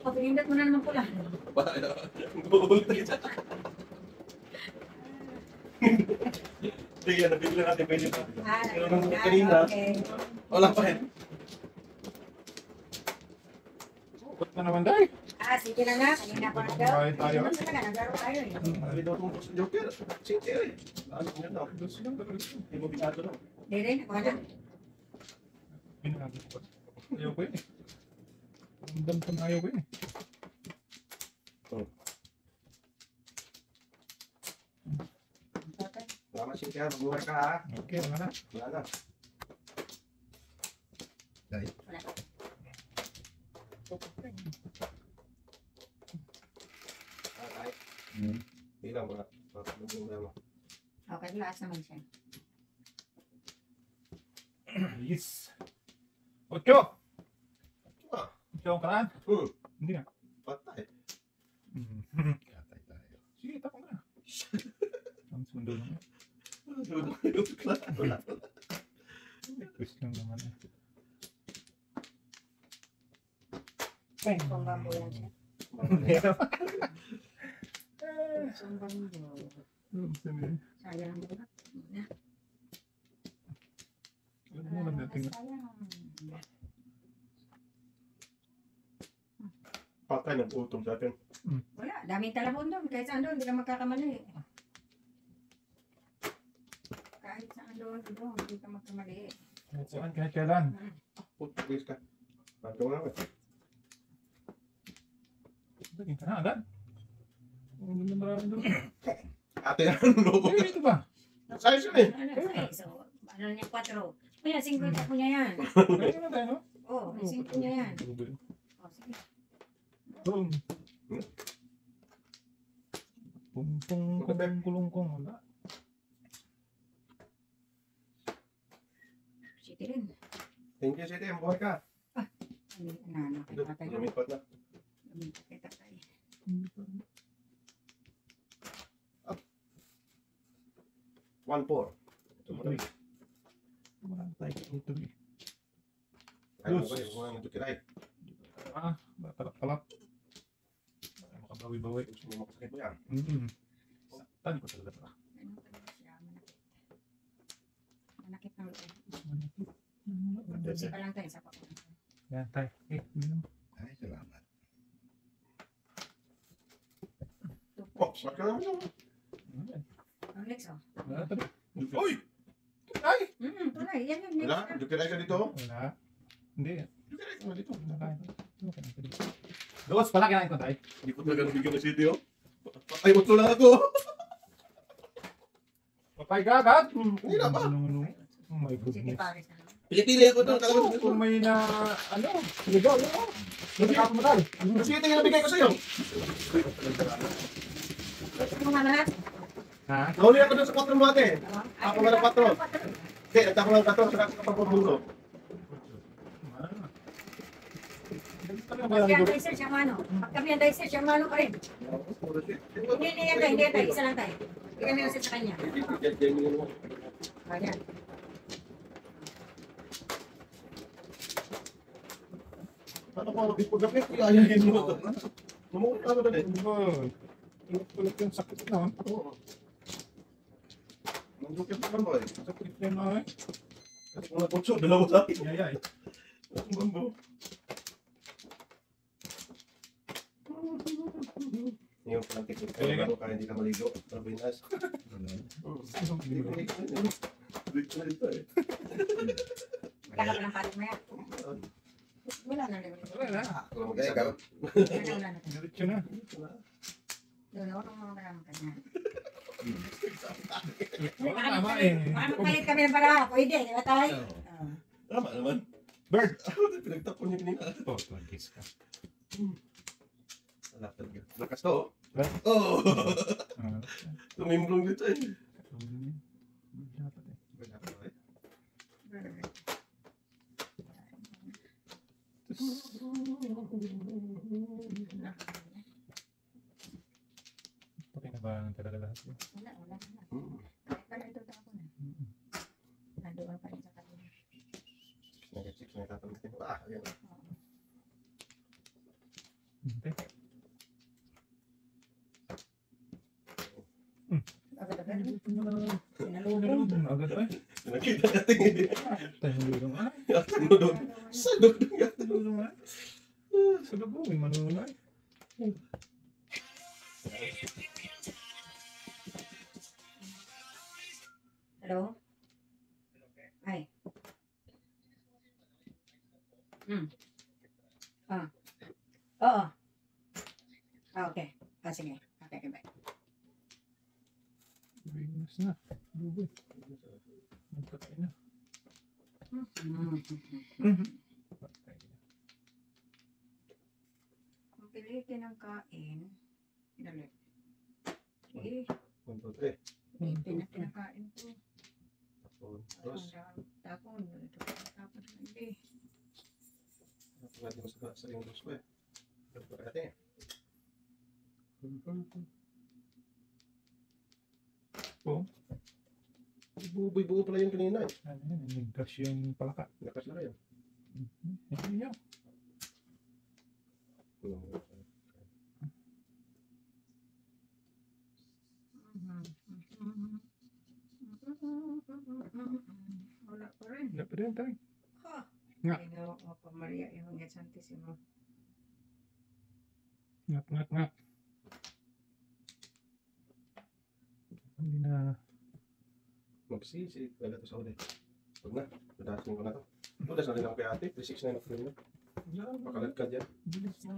Pag-indat mo na naman pula. Sige, nabigla natin pwede pa. Kanina. Wala pa eh. Ba't na naman dahil? Sige na nga. Kanina pa daw. Kumain tayo. Ano talaga? Naglaro tayo eh. Sabi daw tungkol sa Joker. Sige eh. Ano ko na? Dos lang talaga. Hindi mo binato na. Hindi rin. Wala. Pinagagod ko. Ayaw ko yun eh. Ang dampan ayaw ko yun eh. Salamat sige ha. Mabuhay ka ha. Okay, wala na. Wala na. Dahil. Wala. Bilang wala. Problema. Okay, lakas naman siya. Yes. Ocho! Ah. Ocho ang karaan? Hindi na. Patay. Katay tayo. Sige, tapos na. Ang sundo naman. Wala. Request lang naman eh. Kung bambo yan siya. Kung bambo. Sayang ang buhat. Alam mo lang natin. Patay ng utong sa atin. Wala. Daming talabon doon. Kahit saan doon. Hindi ka magkakamali. Kahit saan doon. Hindi ka magkamali. Kahit saan, kahit kailan. Putis ka. Patong na ba? Laging ka na agad. Ang ganda maraming doon. Ate, ano loob? Eh, ito ba? Size yun eh. So, ano niya, 4. Kuya, 50 po niya yan. Kaya na tayo, no? Oo, 5 niya yan. Oh, sige. Boom. Pum pum kulong kulong kong wala. Sige rin. Thank you, City. Mabuhay ka. Ano, kita tayo. Lumipat na. Kita tayo. 1-4. Ito mo na. Wala tayo dito eh. Ayaw mo ba yung mga tukiray? Palap. Makabawi-bawi. Gusto mo makasakit mo yan? Saktan ko talaga ito. Ano talaga siya, manakit. Manakit ng loob. Isa pa lang tayo, isa pa lang. Yan tayo. Minum. Ay, salamat. Oh, sakit ka naman yun. Ang next, oh. Wala tayo. Uy! Ay! Tunay, yan yung next. Wala? Tukiray ka dito? Wala. Hindi. Tukiray ka dito. Dos pala kinain ko tayo. Hindi ko talaga nabigyan ng City, oh. Patay, utlo lang ako. Papay ka agad? Hindi na ba? Oh my City goodness. Paris na lang. Pili-pili ako doon. Kung may na, ano, ligaw, ano? Nagkakapo mo tayo. City yung nabigay ko sa'yo. Ano nga lahat? Ha? Nahuli ako doon sa 4 mo ate. Ako wala 4. Ano Hindi, nagtako lang 4 sa kapag-puro. Pag yan tayo, sir, siya mano. Pag kami yan tayo, sir, siya mano pa rin. Hindi yan tayo, hindi yan tayo. Isa lang tayo. Hindi kami yung sa kanya. Ayan. Ano ko, ipagapit, iayahin mo. Namukot ka ba din? Ulit yung sakit na. Oo. Nandukit pa ba eh? Sakit yan na eh. Kasi kung naputso, dalawa sa akin. Yayay. Ang bambo. Yung plantik ko, kaya hindi ka maligo. Trabinas. Big na ito eh. Wala ka palang palit mo yan. Wala na rin. Wala na. Wala mag-isa. Wala na. Diretso na. Doon ako nung mga ka niya. Wala tama eh. Baka magpalit kami ng para. Pwede, di ba tayo? Tama naman. Bird. Pinagtapon niya kanina. Oh, 20s ka. Wala talaga. Lakas to. Huh? Oo. Tumimbrong dito eh. Pakinabangan talaga lahat yun. Wala. Kahit pala ito ako na. Nandoon pa rin. sa kanila. Six na tatamitin mo. Ah, ayan. Hintay. Agad-agad. Sinalubong. Sinalubong. Agad ay. Nakita natin eh. Sinalubong ay. Sunod. Sunod. Sinalubong ay. Sinalubong. May manunod ay. Hello? Ay. Ah. Oo. Ah, okay. Ah, sige. Okay, okay, bye. Bigas na. Buboy. Nagkakain na. Patay na. Kung pilitin ang kain, dali. Eh, 1, 2, 3. pinakain ko. Tapon. Tapos. Tapon. Tapon. Hindi. Tapos natin sa yung dos ko eh. Tapos natin. Oh. Buo pala yung kanina eh. Ano yan? Naggas yung palaka. Lakas na kayo. Hindi yun. Wala pa rin. Wala pa rin tayo. Ha? Nga. Tingnan mo pa Maria yung Santissimo. Ngat. Hindi na. Magsisi. Wala to sa uli. Huwag na. Dadasin ko na to. Tudas na rin ako kay ate. 369 ako rin na. Pakalat ka dyan. Bilis na.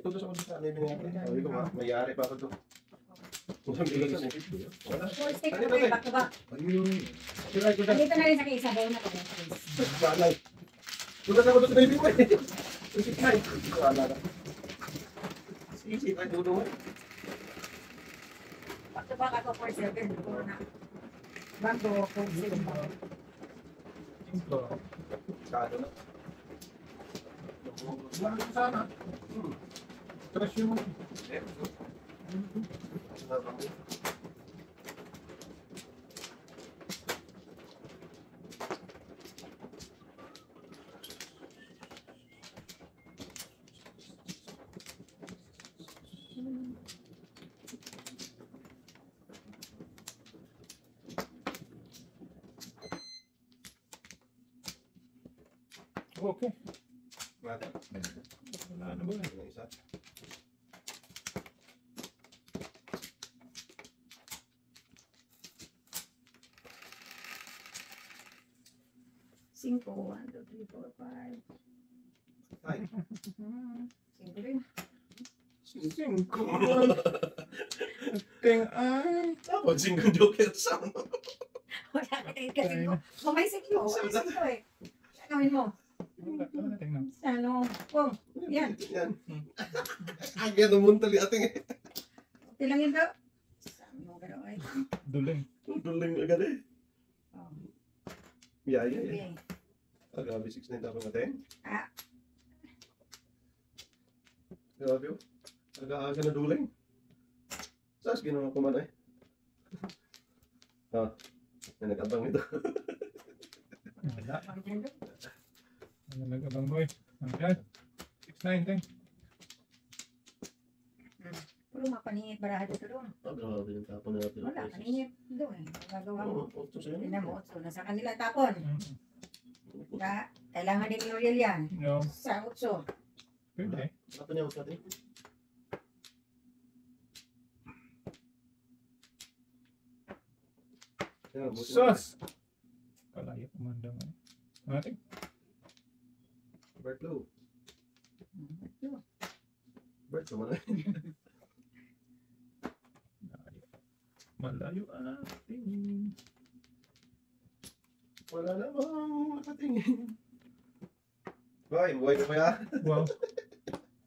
Tudas ako sa anime niya. Sabi ko mayari pa ako to. Kung bilis na wala. Full stick ako eh, back to back. Ayun. Try ko dyan. Dito na rin sa Isabel na pag Balay. Tudas ako to sa baby ko eh. 369. Wala na. Sisi pa dulo. Back to back ako for 7. Puro na. Bago, for 7. Ito. Kado na. Wala ka sana. Trash yung. Okay. Mata. Wala na ba? Ang isa. Cinco, 1, 2, 3, 4, 5. Ay. 5 rin. Singko. Ting ay. Tapos single joker sa mo. Wala ka rin kasi ko. May 5. May 5 eh. Gawin mo. Wala tingnan. Ano? Kung, yan. Yan. Agad naman tali ating eh. Okay lang yun daw. Sabi mo gano'n ay. Duling. Duling agad eh. Oh, Yeah. okay. Grabe 6 na tapos natin. Ah. Grabe oh. Aga-aga na duling. Saan ginawa ko man eh? May nag-abang ito. Wala. Ang ganda. Ano nag-abang boy? Okay. 6-9. Puro mapaningit baraha dito doon. Grabe yung tapon natin. Wala, paningit doon. Magagawa mo. Oo, ito sa'yo. Tignan mo, so nasa kanila tapon. Kailangan din L'Oreal yan. No. Sa utso. Pwede. Apa niya usap natin? Sus! Kalayo kumandang ay. Ating. Bird flu. Bird flu mana? Malayo ating. Wala namang nakatingin. Boy, buhay ka pa ya? Wow.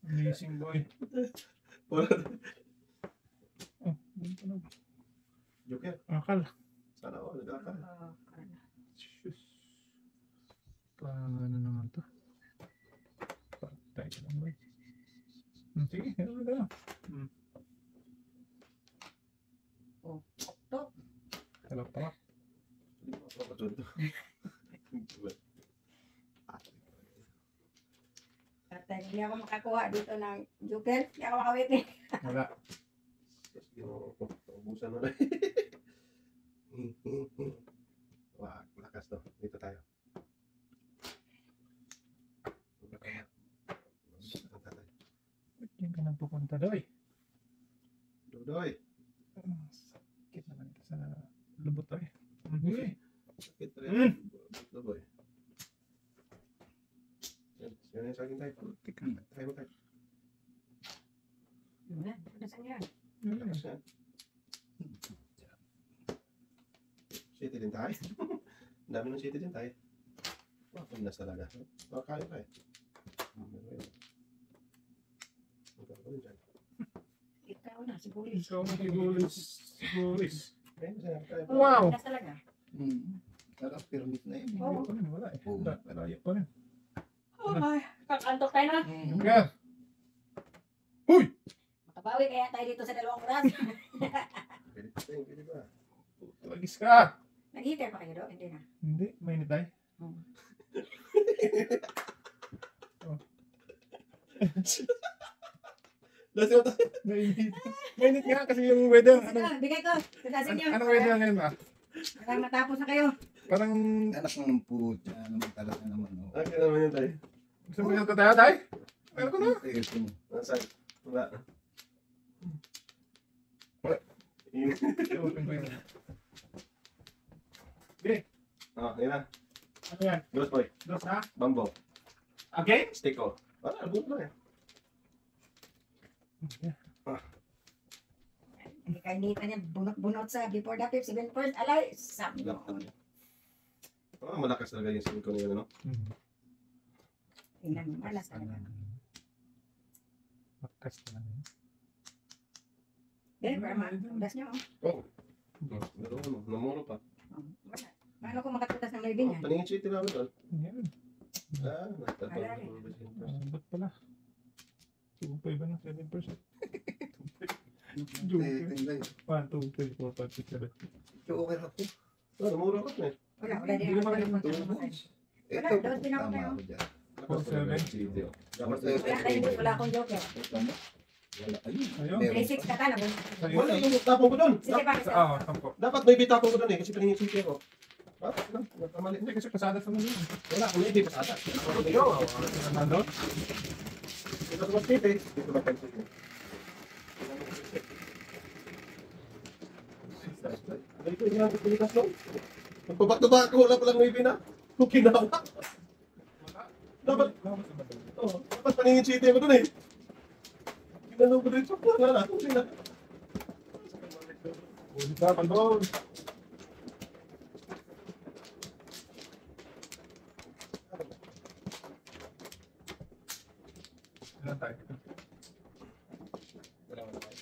Amazing boy. Wala. Oh, yun pa na. Joker. Akal. Sana ako, nag-akal. Shush. Paano naman to? Patay ka lang boy. Sige, ano ka na? Oh, okto. Kalap-talap. Hindi mo ako Hindi ako makakuha dito ng joker. Hindi ako makawiti. Wala. Tapos ginawa ko. Ubusan na lang. Wah, lakas to. Dito tayo. Ba't yan ka nang pupunta, Doy? Dodoy. Sakit naman ito sa lubot, Doy. Uy. Sakit rin. Dodoy. Yan yung sa akin tayo. Tayo mo tayo. Wala. Nasaan yan? Lakas yan. City din tayo. Ang dami ng city din tayo. Wah, pinas talaga. Makakain tayo. Magkakaroon dyan. Ikaw na, si Bulis. Ikaw na kay Gulis. Gulis. Ayun, masaya tayo. Wow! Pinas talaga. Sarap, pyramid na yun. Oo. Wala pa rin, wala eh. Malayo pa rin. Ay, kakantok tayo na. Nga. Uy! Makabawi kaya tayo dito sa 2 oras. Pwede pa tayo, pwede ba? Tuwagis ka! Nag-heater pa kayo doon? Hindi na. Hindi, mainit tayo. Lasi mo tayo. Mainit. Mainit nga kasi yung weather. Ito, bigay ko. Tutasin nyo. Anong weather ngayon ba? Para matapos na kayo. Parang Anak ng puta, naman talaga naman. Oh. Okay naman yun tayo. gusto mo yung tayo tayo? Meron ko na. Ito mo. Nasaan? Wala. Wala. Yun. Open ko yun. Yun na. Ano yan? Gross boy. Dos na? Bambo. Again? Stick ko. Wala, buto lang yan. Hindi kayo nita niya. Bunot-bunot sa before the 7 first. Alay, sabi mo. Malakas talaga yung singko niya, ano? Tingnan mo, malas talaga. Makas na lang. Eh, para malas niyo. Oo. Pero ano, namuro pa. Wala. Paano kung makatutas ng may binyan? Paningin city namin doon. Yan. Wala rin. Ba't pala? 2.5 ba na? 7%? Tingnan. 1, 2, 3, 4, 5, 6, 7. Okay ako. Namuro ka na eh. Wala din Hindi ako naman ng Two mga months. Wala, Ito, doon din ako tama tayo. ako dyan. Dapat talaga yung city, oh. Dapat Wala Wala tayong wala akong joker. Ito mo. Wala. Ayun. Ayun. Meron 36 pa. ka tala. Sa'yo? Wala yung tapong ko doon. Sige pa. Tampo. Dapat may bitapong ko doon eh, kasi paningin city ako. Bakit lang? Nagkamali. Hindi kasi pasada sa mga yun. Wala, kung hindi pasada. Nandun? Dito sa city. Dito ba tayo city? Dito yung mga Pilipinas no? Nagpabak-to-back ko, wala palang may bina. Kung ginawa. Dapat, dapat paningin city ako doon eh. Ginalaw ko dito. Wala, kung sila. Ulit ka, pandol. Ilan tayo? Marami tayo.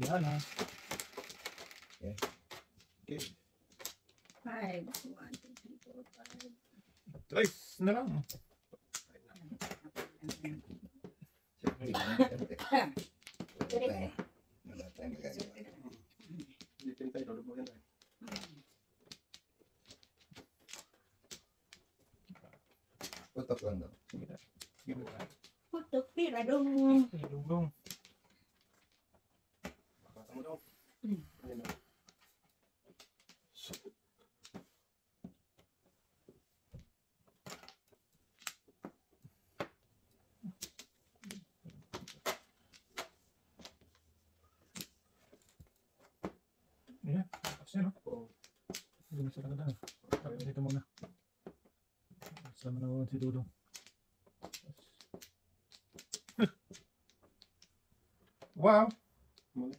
Yan ha. Okay. 5, 1, 2, 3, 4, 5. Trace na lang. Siyempre, siyempre. Tuloy tayo. Wala tayong magagawa. Dito tayo, lolo mo yan tayo. Putok lang daw. Sige na. Sige na. Putok, pira dong. Ilugong. Pakata mo daw. Ayun na. Yan. Tapos yan. Oo. Dito sa lang na. Dito muna. Sama na si Dudong. Wow. Mali.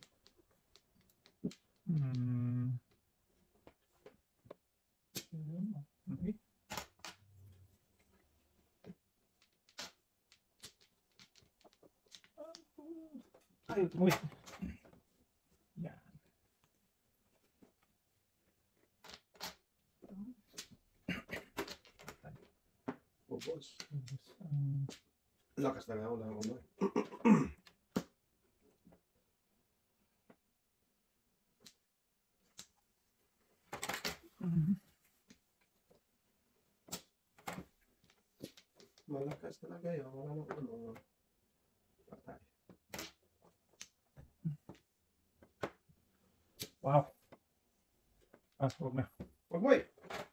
Okay. Ay, uy. Yan. Oh, boss. Lakas na nga, wala akong ano. Malakas talaga yun. Wala nang ano. Patay. Wow. Huwag na. Wag mo eh.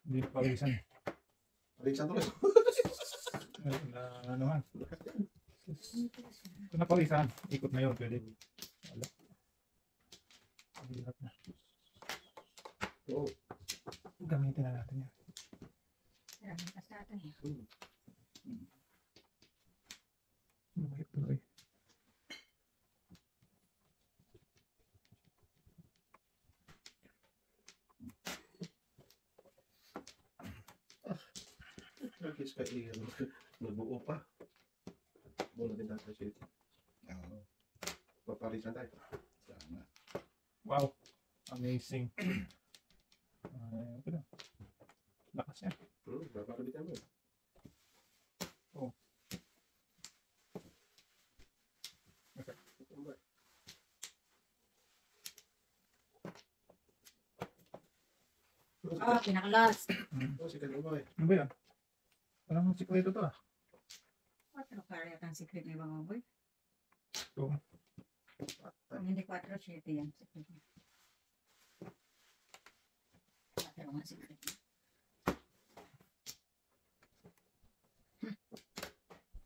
Hindi na palisan. Palisan tuloy. Ano man. Kung napalisan, ikot na yun. Pwede. Wala. Ang hirap na. Oo. Gamitin na natin yan. Maraming kasata eh. Lumahit tuloy. Nagkis ka eh. Nabuo pa. Mula din natin siya ito. Oo. Papalisan tayo. Sana. Wow. Amazing. Ito na. Lakas yan. Papalitan mo. Oh. Okay. Ah, pinakalas. Oh, si Kaluma eh. Ano ba yan? Parang sikreto to ah. Quattro kaya ang secret ni mga boy. Ito. Kung hindi 4-7 yan. Secret niya. Quattro nga secret niya.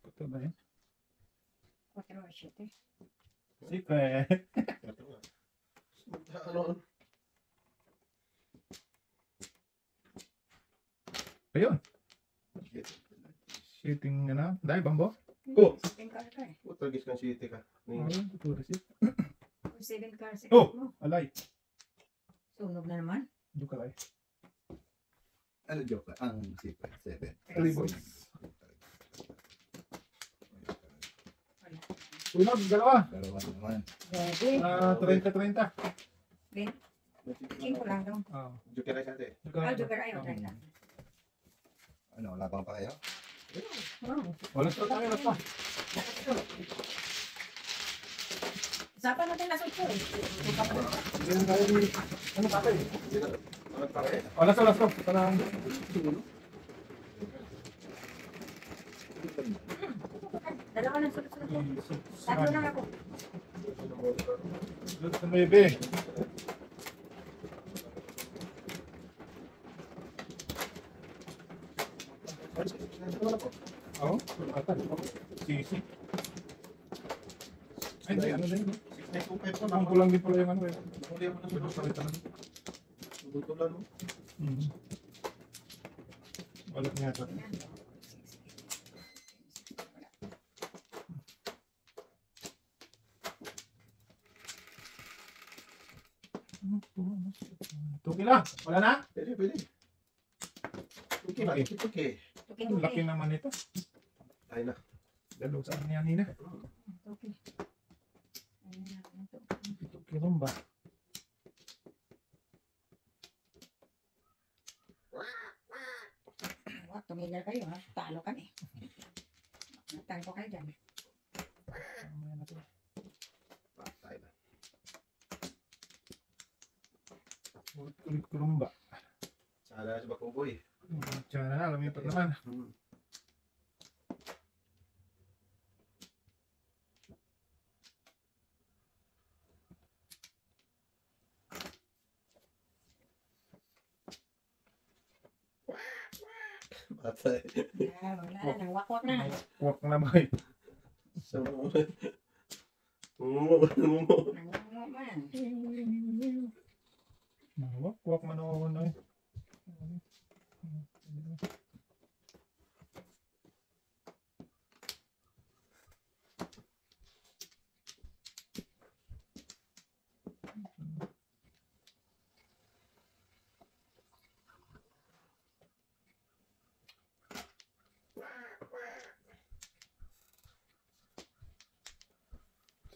Ito ba yan? 4-7. Secret. Ito nga. Ano? Ayun. Shooting ano? Dahil bambo? Oh! Second car ka eh. Utagis kang city ka. Ayun. Tuturo siya. 7 car secret Oh! mo. Alay. Sunog na naman. Doon ka alay. Ano joke lang? Ang secret 7. Alay boys. Wala. Sunog, dalawa. Dalawa naman. Ready? 30-30. King ko lang daw. Oo. Joker ay sate. Doon ka Ah, alay. joker ayaw. Try lang. Ano, labang pa kayo? Wow. Wala sa tayo na pa. Usapan natin na sutso eh. Ano pa tayo? Ano pa rin? Alas. Parang... Dalawa ng sulot-sulot mo. Tatlo lang ako. Doon sa bebe. Oo. Sisi. Ay, hindi. Ano din? Ang kulang din pala yung ano eh. Huli mo na Pwede sa palitan. Butulan mo. Walat niya ito. Tuki lang. Wala na? Pwede. Tuki ba? Tuki. Ang laki naman ito. Tayo na. Dalaw sa akin yan, Nina. Okay. Ayun na natin ito. Tuki rin ba? Wag, tumigil kayo ha. Talo ka eh. Nagtango kayo dyan. Mamaya na to. Tayo na. Kulit kurumba. Sana sa Bakuboy. Tsaka na, lumipat naman. Patay. Ah, wala na. Nangwakwak na. Walk na boy. Sa mga. Umumo. Nangwakwak man. Walk man ako na eh.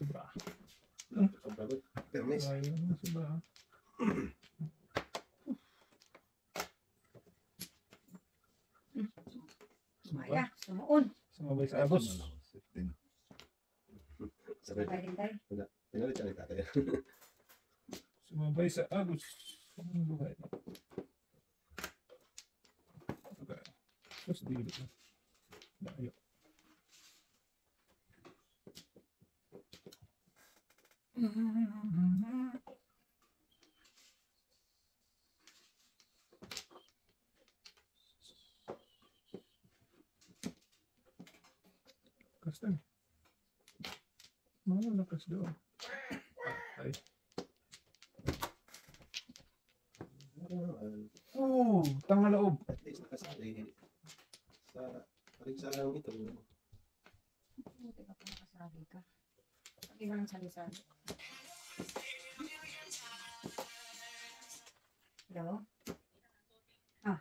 Sobra. Permis. Ayun, sobra. Sumaya. Sumuon. Sumabay sa abos. Sabay din tayo. Pinalit siya ni tatay. Sumabay sa agos. Ang buhay. Okay. Tapos dilo ko. Layo. Lakas din. Malakas doon. Ay. Oh, tanga loob. At least nakasali. Sa paligsalang ito. Buti ka pa nakasali ka. Pag iba ng sali-sali. Hello? Ah.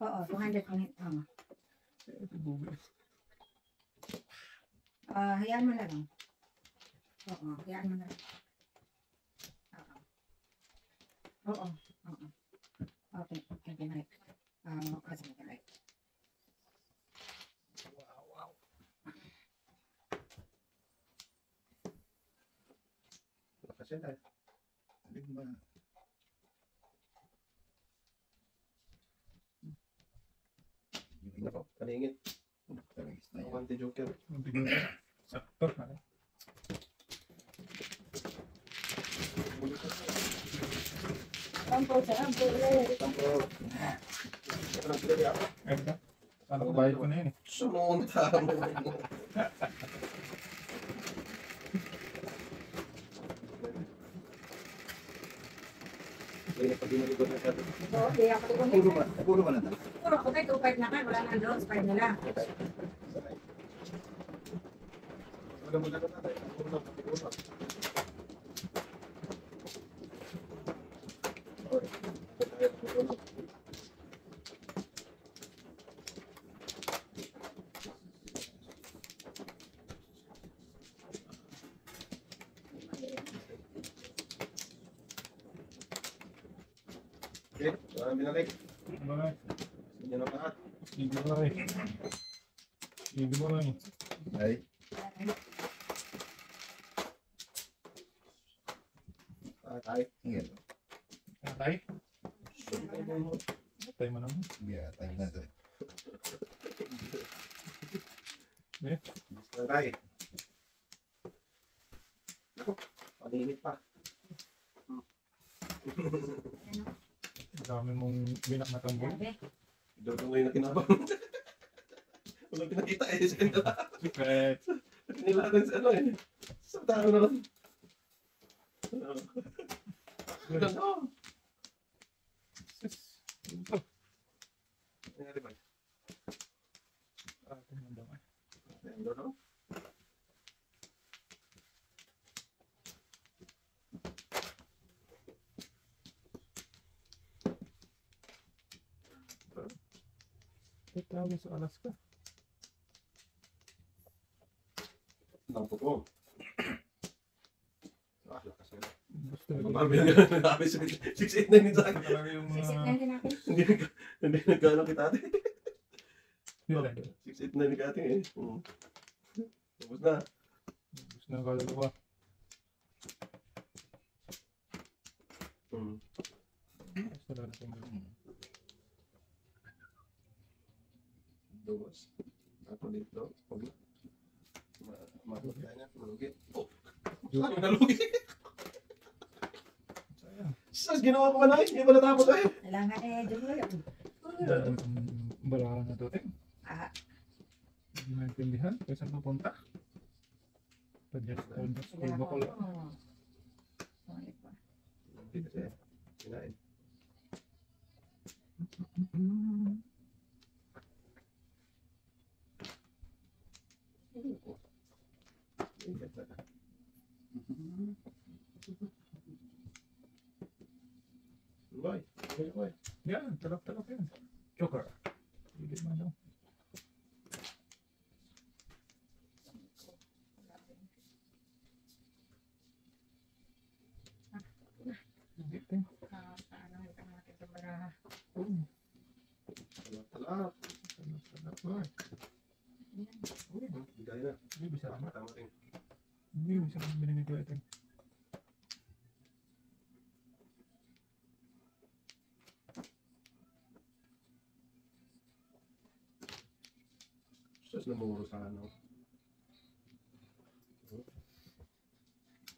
Oo, 200 ang tama. Ito Google. Hayaan mo na lang. Oo, hayaan mo na lang. Oo. Oo. Okay, good night. Kasi good night. Lakas yan tayo. Lima. Nako, kaningit. Talagis na yan. Anti-joker. Hindi ko sakto. Ano? Tampo, tampo. Ayun na. Kala ko bayad ko na yun eh. Sumunta mo. Pag dinaligot na siya. Oo, di ako Puro ba? Puro ba na tayo? Puro ko tayo, 2.5 na ka. Wala nang doon, 5 na lang. Wala mo na tayo. Puro na. Okay, binalik. Bagay. Sige na lahat. Hindi mo lang eh. Hindi mo lang eh. Ay. Tayo. Ngayon. Tatay? Tatay mo naman. Yeah, tayo na tayo. Tayo. Ako, paninit pa. Ang dami mong binak na tambol. Sabi, Doon ko ngayon na kinabang. Walang pinakita eh. Sa kanila. Secret. Nilagan sa ano eh. Sa tao na lang. Ano? Sis. Ito. Nangyari ba? Atin mo daw eh. Ano no? Tawag sa Alaska. Nampot mo. Ah, lakas na. Gusto Mabami nga. Mabami sa 689 din sa akin. talaga yung isip na din natin. Hindi nagkano kita ate. Yun. 689 ni ate eh. Tapos na. Gusto na kaluluwa. Gusto na natin gawin. Duwas. Ako dito. Huwag na. Malugi na. Malugi. Oh! Saan nalugi? Sayang. Saan ginawa ko na eh? Hindi ba natapos eh? Kailangan eh, dyan mo yun. Dahil itong balaran na dote. Ah, Hindi maintindihan. Kaya saan pupunta? Pag-just school ba ko lang? Oo. Sorry pa. Hindi kasi. Kinain. Bye. Bye. Yan, talap-talap yan. Joker. Hindi man daw. Hindi ito. Ano, ito natin sa baraha. Oh, Talap. talap-talap. na. Hindi, bisa Tama, naman. tama rin. Hindi, bisa naman binigay ko ito. Sus, namuro sa ano.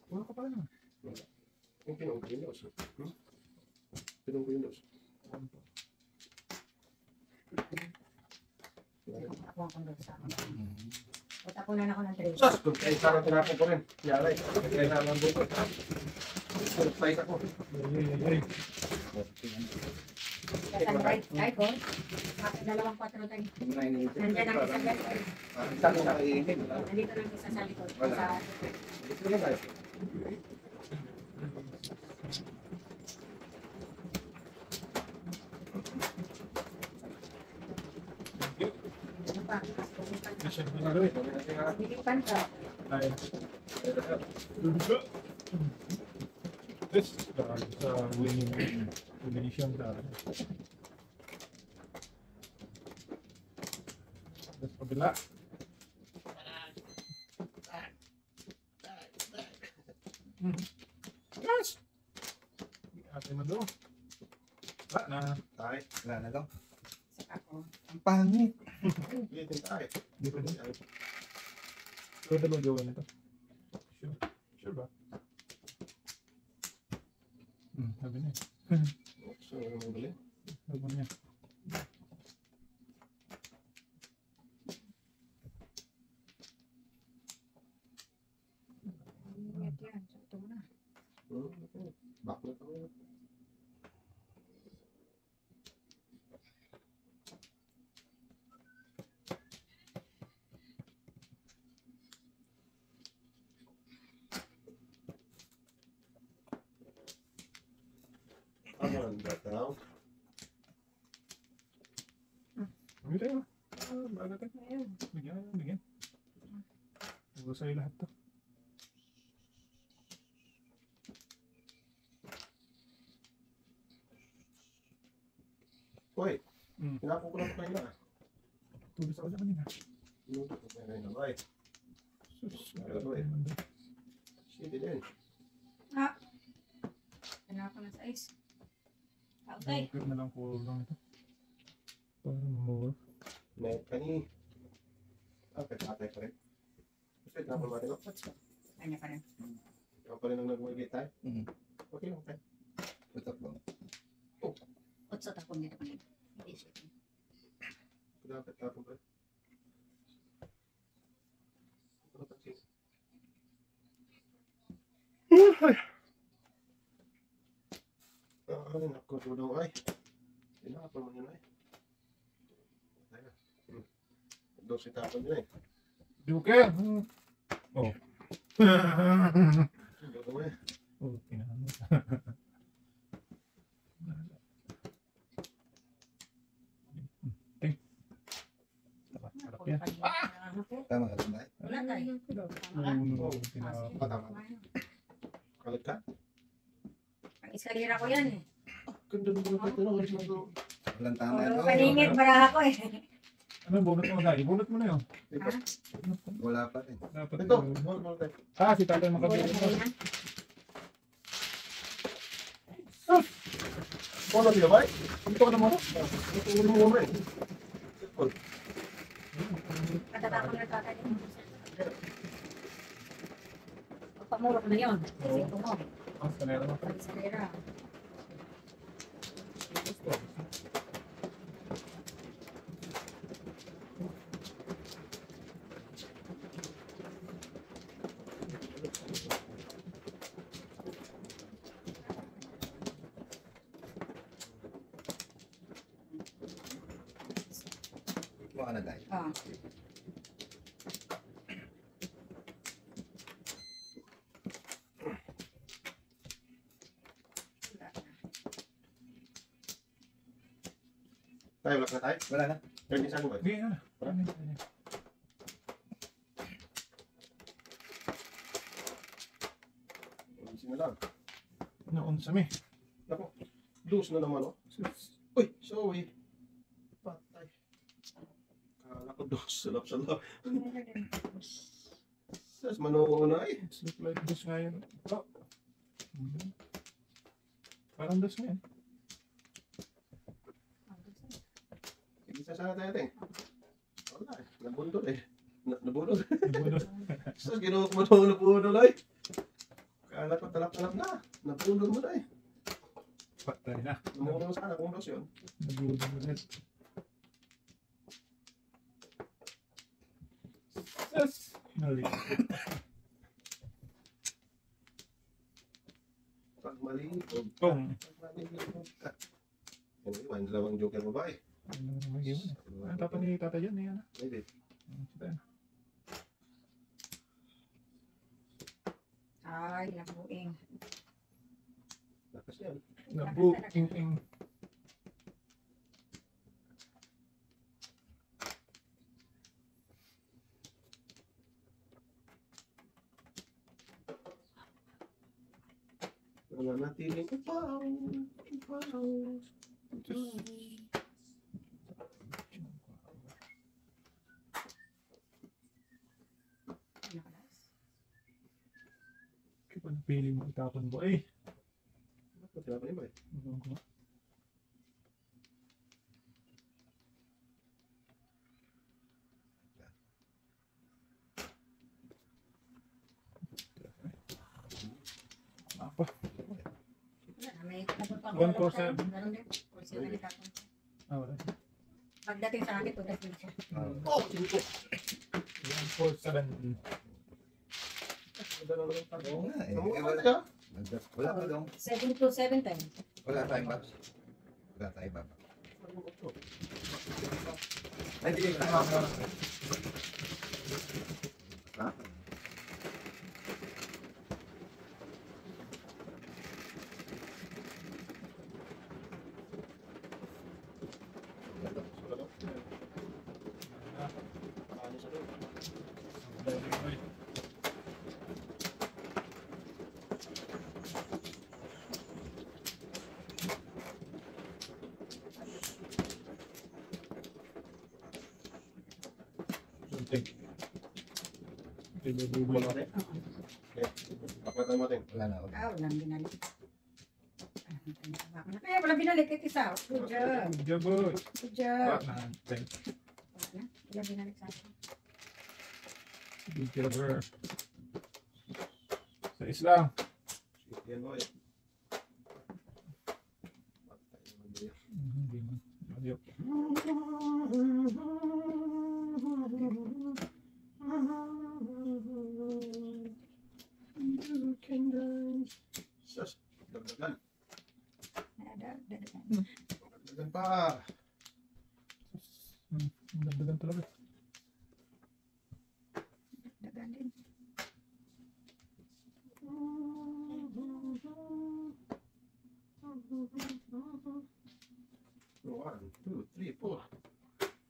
Wala ka pala naman. Yung pinong ko yung dos. Pinong ko yung dos. Ako ang kondensar. Patapunan ako ng tray. Sus, kung kayo sarang tinapin ko rin. Yalay, kaya naman buko. Surprise ako. Ay. Ay ko. Bakit dalawang 4 tayo? Nandiyan ang isang ganito. Sabi sa kainin. Nandito lang isa sa likod. Wala. Sa Ito lang tayo. ano pa? Bisa ko gagawin. Pilipan ka. Ay. This sa winning combination dahil. Tapos pabila. Yes! Ate mo doon. Wala na. Tayo. Wala na daw. Saka ako. Ang pangit. Ulitin tayo. Hindi pa din. Pero dalawang gawa nito. Sure. Sure ba? Sabi na eh. So, ano mo galing? Sabi niya. Ingat yan. Ito mo na. Back na tayo. Ano ang daw? Hindi tayo. Baga tayo. Ayun. Bigyan. Bigyan. Huwag sa'yo lahat to. Hoy, Hmm. pinapon ko lang kayo na. Tulis ako sa kanina. Pinuto ko kayo na ba eh. Sus. Ano ba eh? Sige din. Pinaka na sa ice. Okay. Okay na lang po lang ito. Para mamura. May kani. Patay pa rin. Kasi tinapon natin no? Kanya pa rin. Ikaw pa rin ang nag-wigate tayo. Okay lang tayo. Tutok lang. Otso tapon dito kanina. Hindi siya. Dapat tapon pa rin. Ano pa siya? Ay, naku, tulong ay. Tinapon mo yun ay. Teka. Dos itapon yun eh. Joker! Oh. Gato mo eh. Oh, tinahan mo. Ting. Sarap yan. Tama ka lang ba? Wala tayo. Uno, Patama. Kalit ka? Ang eskalera ko yan eh. Ganda mo yung pati no. Alis mo to. Walang tama. Puro paningit para ako eh. Ano, bunot mo, Dai? Bunot mo na yun. Ito. Wala pa rin. Dapat Ito. yun. Wala tayo. Ah, si tatay makabili ito. Wala sila ba? Ito ka na mo. Ito mo eh. Katatapon na tatay. Pagpamuro ko na yun. Kasi ito mo. Ah, sanera mo. Ang eskalera. Kuha ka na dahil. Ah. Tayo, lock na tayo. Wala na. 30 seconds ba? Sige, ano na. Ano na. Alisin na lang. Noon sa me. Naku, loose na naman oh. Uy, sorry. Patay. Ako dos, salap-salap. Sas, manungo na eh. It's look like dos nga yun. Oh. Mhm. Parang dos nga eh. Isa sana tayo natin. Wala eh, nabundol eh. Nabundol. Nabunod. Sas, ginawa ko mo nabundol ay. Kala ko talap-talap na. Nabundol mo na eh. Patay na. Nabundol sana kung dos yun. Nabunod ulit. Yes! Mali. Pag malingkod. Pong. Pag malingkod ka. Yan iwan, dalawang joker babae. Ano mag-iwan eh. Ano tapa ni tata dyan eh? Ano? Pwede. Kita na. Ay, nabuing. Lakas yan. Nabu-ing-ing. Wala natiling upaw. Upaw. Kaya pa napili mo itapon mo eh. Ano tinapan mo eh? Ano ko? Apa? May nabot pa 147. Meron din. 47 itapon. Ah, wala. Pagdating sa akin, tulas din siya. Oh, sinto. 147. Oo nga eh. Namuha Wala ka. wala pa dong. 727 times. Wala tayong box. Wala tayong box. Ay, hindi ka na. Ha? Bubul natin. Pakatan natin. Wala na. Wala. Ah, walang binalik. Kaya walang binalik kay Tisa. Good job. Jabot. Good job. Wala na. Thank Wala na. Walang binalik sa akin. you. Jabber. Sa Islam. Yan mo eh. Hindi man. Adiyo. Sas, dagdagan. Dagdagan. Dagdagan pa. Dagdagan talaga. Dagdagan din. One, two, three, four.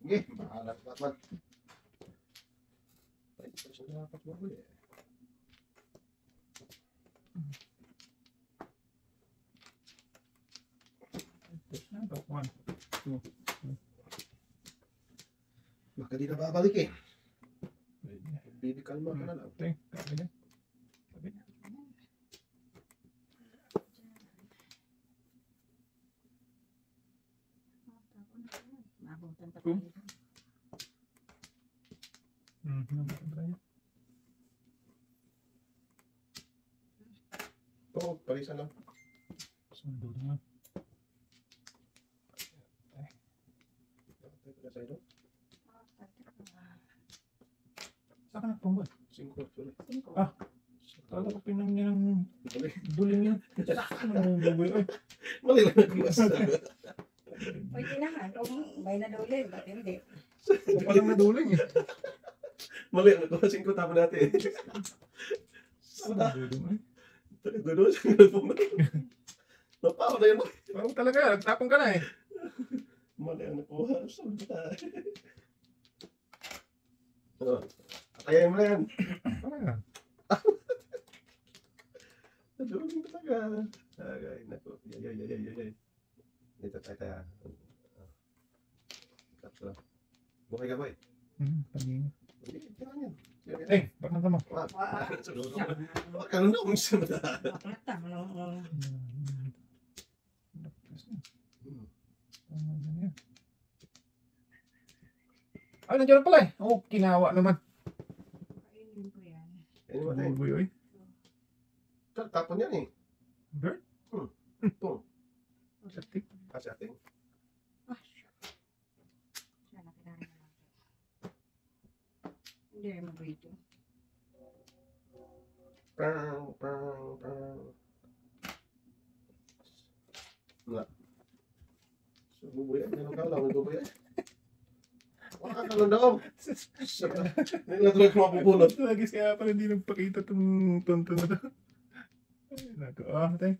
Sige, bahala ka naman. Ay, ito siya nakapagbaboy eh. Push na ito. 1, 2. Baka di na babalik eh. Pwede. Bibikalma ka na lang. Ting. Kami na. Sabi. Mabutan pa Kung? tayo. Nabutan tayo. Oo, palisan lang. Sundo naman. Tayo ka sa ilo. Saan ka nagpunggol? 5, sorry. Ah. Kala ko pinang niya ng Mali. duling yan. Saan ka nagpunggol? Ay. Mali lang nagbuwas. Pwede naman. Kung may nadulin, ba't hindi? Kung palang naduling eh. Mali ang nagbuwas. 5 tama natin. Saan ka nagduling? Doon siya nagpuna. Napaw na yun. Parang talaga, nagtapon ka na eh. Mali ang nakuha. Sabi na. Atayin mo na yan. Talaga. Naduling talaga. Agay, naku. Yay. Dito tayo. Tatlo. Buhay ka ba eh? Paging. Hindi, kailangan yan. Eh, bakit naman? Bakit na umisa na? Mata, ano. Ay, nandiyan na pala eh. Oh, kinawa naman. Kainin ko yan. Ano ba tayo? Uy, uy. Tapon yan eh. Bird? Pong. Satik. Kasi ating. Ah, siya. Siya, nakilala na lang. Hindi rin mag-video. Pang, pang, pang. Wala. So, bubuya. Ano ka lang? Bubuya. Wala ka lang daw. Hindi na tuloy kumapupulot. Lagi siya pala hindi nagpakita itong tonto na to. Ay, naku. Ah, tayo.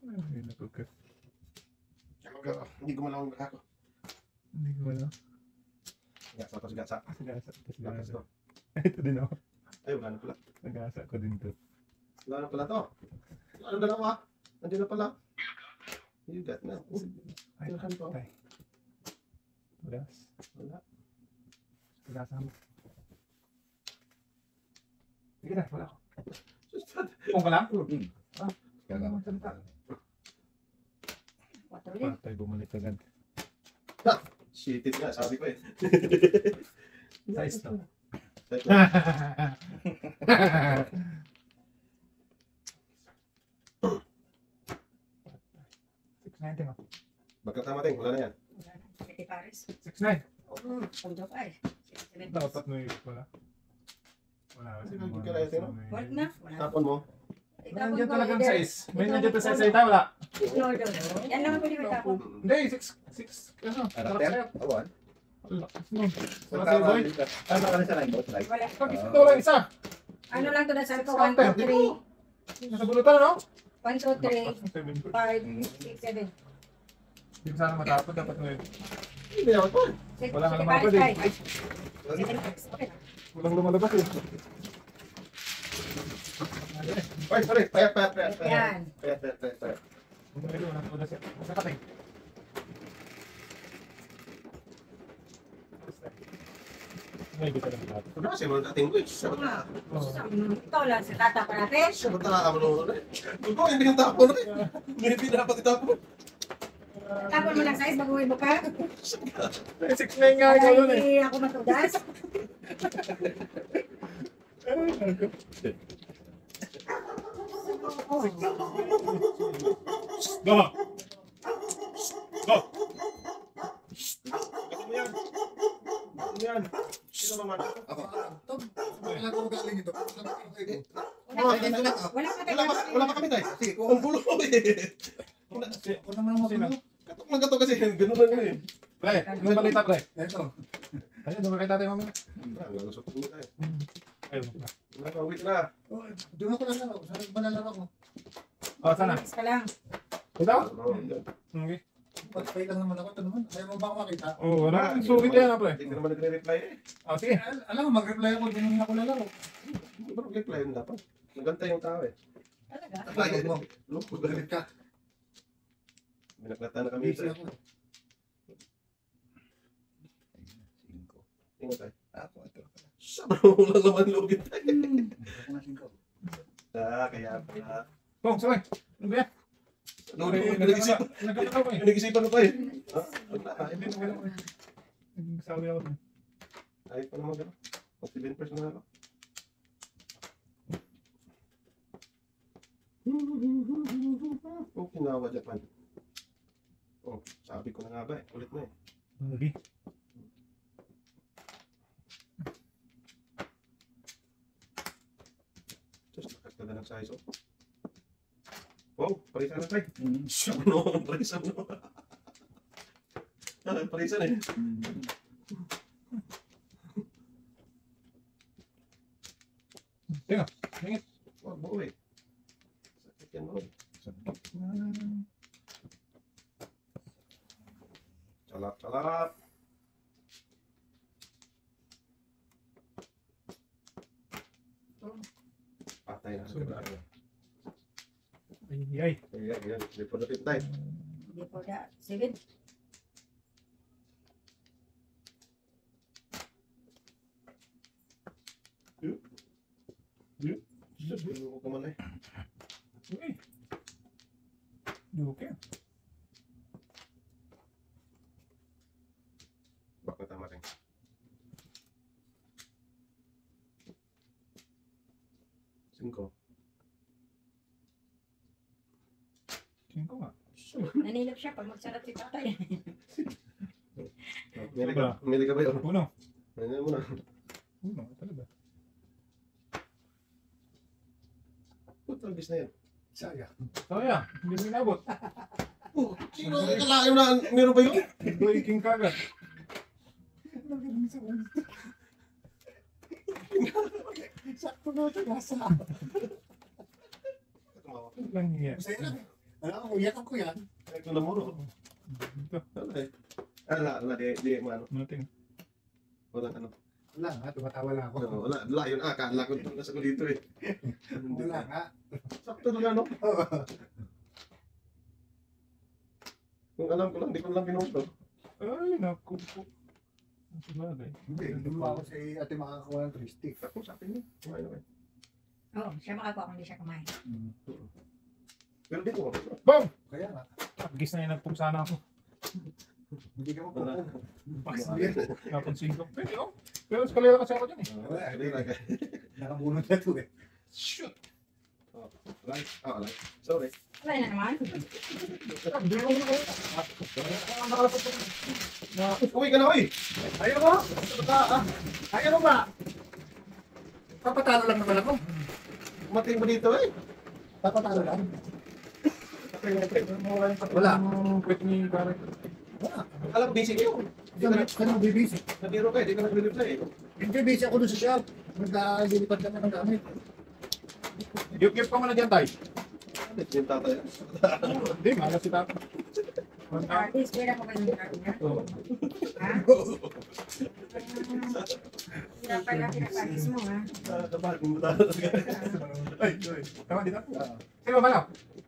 Ay, naku ka. Hindi ko malawang ako. Hindi ko wala. Gasa to, gasa. Nagasa. Lakas to. Ito din ako. Ay, wala na pala. Nagasa ko din to. Wala na pala to. Wala na dalawa. Nandiyan na pala. You got na. Ay, Ilhan pa. tay. Tugas. Wala. Tugasa mo. Sige na, wala ako. Kung ka lang? Ah, Kaya ano lang. naman salita? Patuloy. Patay, bumalik agad. Shitit nga, sabi ko eh. Size to. Size Ah. na. 690 mo. Bagkat tama ting, wala na yan. Pwede pares. 69. Punto pa eh. Dapat mo yung wala. Wala kasi Hindi mga ka na ito, no? Wala na. Wala. Tapon mo. Nandiyan talagang size. May nandiyan pa size sa ita, wala. Yan lang pwede may tapon. Hindi, 6, ano? Sarap Karakter? sa'yo. Awan? Wala. Wala sa'yo, Tama boy. ka. Tama ka na sa line boat, like. Wala. Ito lang isa. Ano lang to na sabi ko? 1, Counter. 2, 3. Nasa bulutan, no? 1, 2, 3. 5, 6, 7. Hindi ko sana matapos, dapat mo yun. Hindi ako to. Wala ka naman pwede. Okay. Walang lumalabas eh. Ay, sorry. Payat. Yan. Payat. Bumili ko, walang siya. Nakating. May kita lang lahat. Ano kasi mga dating ko eh. Sabi na. Ikaw lang sa tata pa natin. Sabi na ako noon eh. Kung ko, hindi yung tapon eh. Hindi na dapat itapon. Tapon mo lang size bago mo ka. 6'9" nga ikaw yun eh. Hindi ako matugas. Go! Go! Ano yan? Ano yan? Sino ba man? Ako. Wala ko galing ito. Wala pa kami tayo. Sige, Ang bulo eh. Ako naman mo Sino? Katok lang katok kasi. Ganun lang yun eh. Pre, anong balita pre? Ito. Ayun, dumakita tayo mamaya. Nalusot mo tayo. Ayun. Nakawit na. Doon ako lalaro. Saan ba lalaro ko? Oh, sana. Relax ka lang. Ikaw? Oo, yan. Okay. Pag-pay lang naman ako. Ito naman. Ayaw mo ba ako makita? Oh, wala. Sulit yan, pre. Hindi ka naman nagre-reply eh. Oh, sige. Alam mo, mag-reply ako. Hindi naman ako lalaro. Hindi ba nag-reply yun dapat? Nagantay yung tao eh. Talaga. Ay, mo. Loko Galit ka. Binaklata na kami Busy ito. ako. Tingnan tayo. Ako, ito. Sabi mo lang naman lugit tayo. Ako na 5. Kaya pala. Pong, sabay. Ano ba yan? Nag-isipan. Nagkakataw ko eh. Nag-isipan ko eh. Wala. Hindi na wala. Nagsabi ako. Ayaw pa naman gano'n. Pag 7% na ako. Okinawa, Japan. Oh, sabi ko na nga ba eh. Ulit na eh. Lagi. Just nakaganda ng size oh. Wow, parisan na tayo. Mm. Sabi no, parisan no. Parisan eh. Tingnan. Tingin. Wag mo eh. Sakit yan mo. Salap. Patay na. Ay. Ayan. Lipod na tayo. Hindi po na. 7. Loko ka man eh. Uy. Duke. Bakit tama rin? Singko. Tingin ko nga. Nanilap siya pag magsarat si tatay. Mili ka ba yun? Uno. Ano mo na? Uno, talaga. Putang bis na yan. Sayang. Kaya, hindi mo inabot. Sino ang kalayo na meron ba yun? Breaking kagad. Sakto na ito. Nasa. Lang hiya. Masaya lang. Alam ko, iyakan ko yan. Ito na mo. Ito. Ano eh? Ala, di ano. Natin. Walang ano. Wala nga, tumatawa lang ako. Ano, wala, layon kala ko nasa ko dito eh. Wala nga. Sakto na ano. Kung alam ko lang, di ko lang pinusto. Ay, naku po. Ang sabagay. Hindi, lumuha ako sa ate makakakuha ng 3 stick. Ako sa akin yun. Kumain naman. Oo, siya makakuha kung hindi siya kumain. Pero di ko. Boom! Kaya nga, Gis na yung nagpumsana ako. hindi ka Wala. mapupo. Napansin ko. Pwede oh. Pero eskalera kasi ako dyan eh. Wala, Hindi lang. nakabunod na ito eh. Shoot! Like. Sorry. Wala na naman. Hindi ko na Uwi ka na, uwi! Ayaw mo? Ayaw mo ba? Papatalo lang naman ako. Mating mo dito eh. Papatalo lang. Wala. Pwede ni Barret. Wala. Alam, busy kayo. Saan ang bibisi? Nabiro ka, di ka nag-reply eh. Hindi, busy ako doon sa shop. Naglalipad kami ng gamit. Gip-gip ka muna dyan, Tay. Yung tatay. Hindi, malas si Tata. Artist, kaya ko kayo ng niya. Ha? Sinapan na pinapagis mo, ha? Nakakabagin mo talaga. Ay, tama dito. Sino ba na?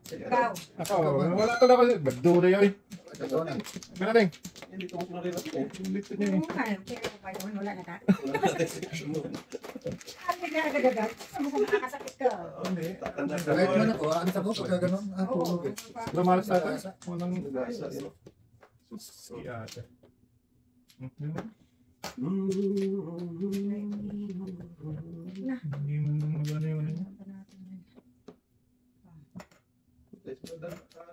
Ikaw. Ako, wala to na kasi. Badura yun. Ito na. Ganating. Hindi ko na rin ako eh. Ulit niya eh. Oo nga, kaya ko kayo, wala na ka. Wala natin section mo. Ang nagagagagat, saan mo kung makakasakit ka? Hindi. Tatanda ka Kahit man mo. ako, ano sa ko, pagka gano'n, Oo. tulog eh. Lumalas Tata. Walang Nag-aasa yun. si ate. Hindi mo magana yung ano niya. Ano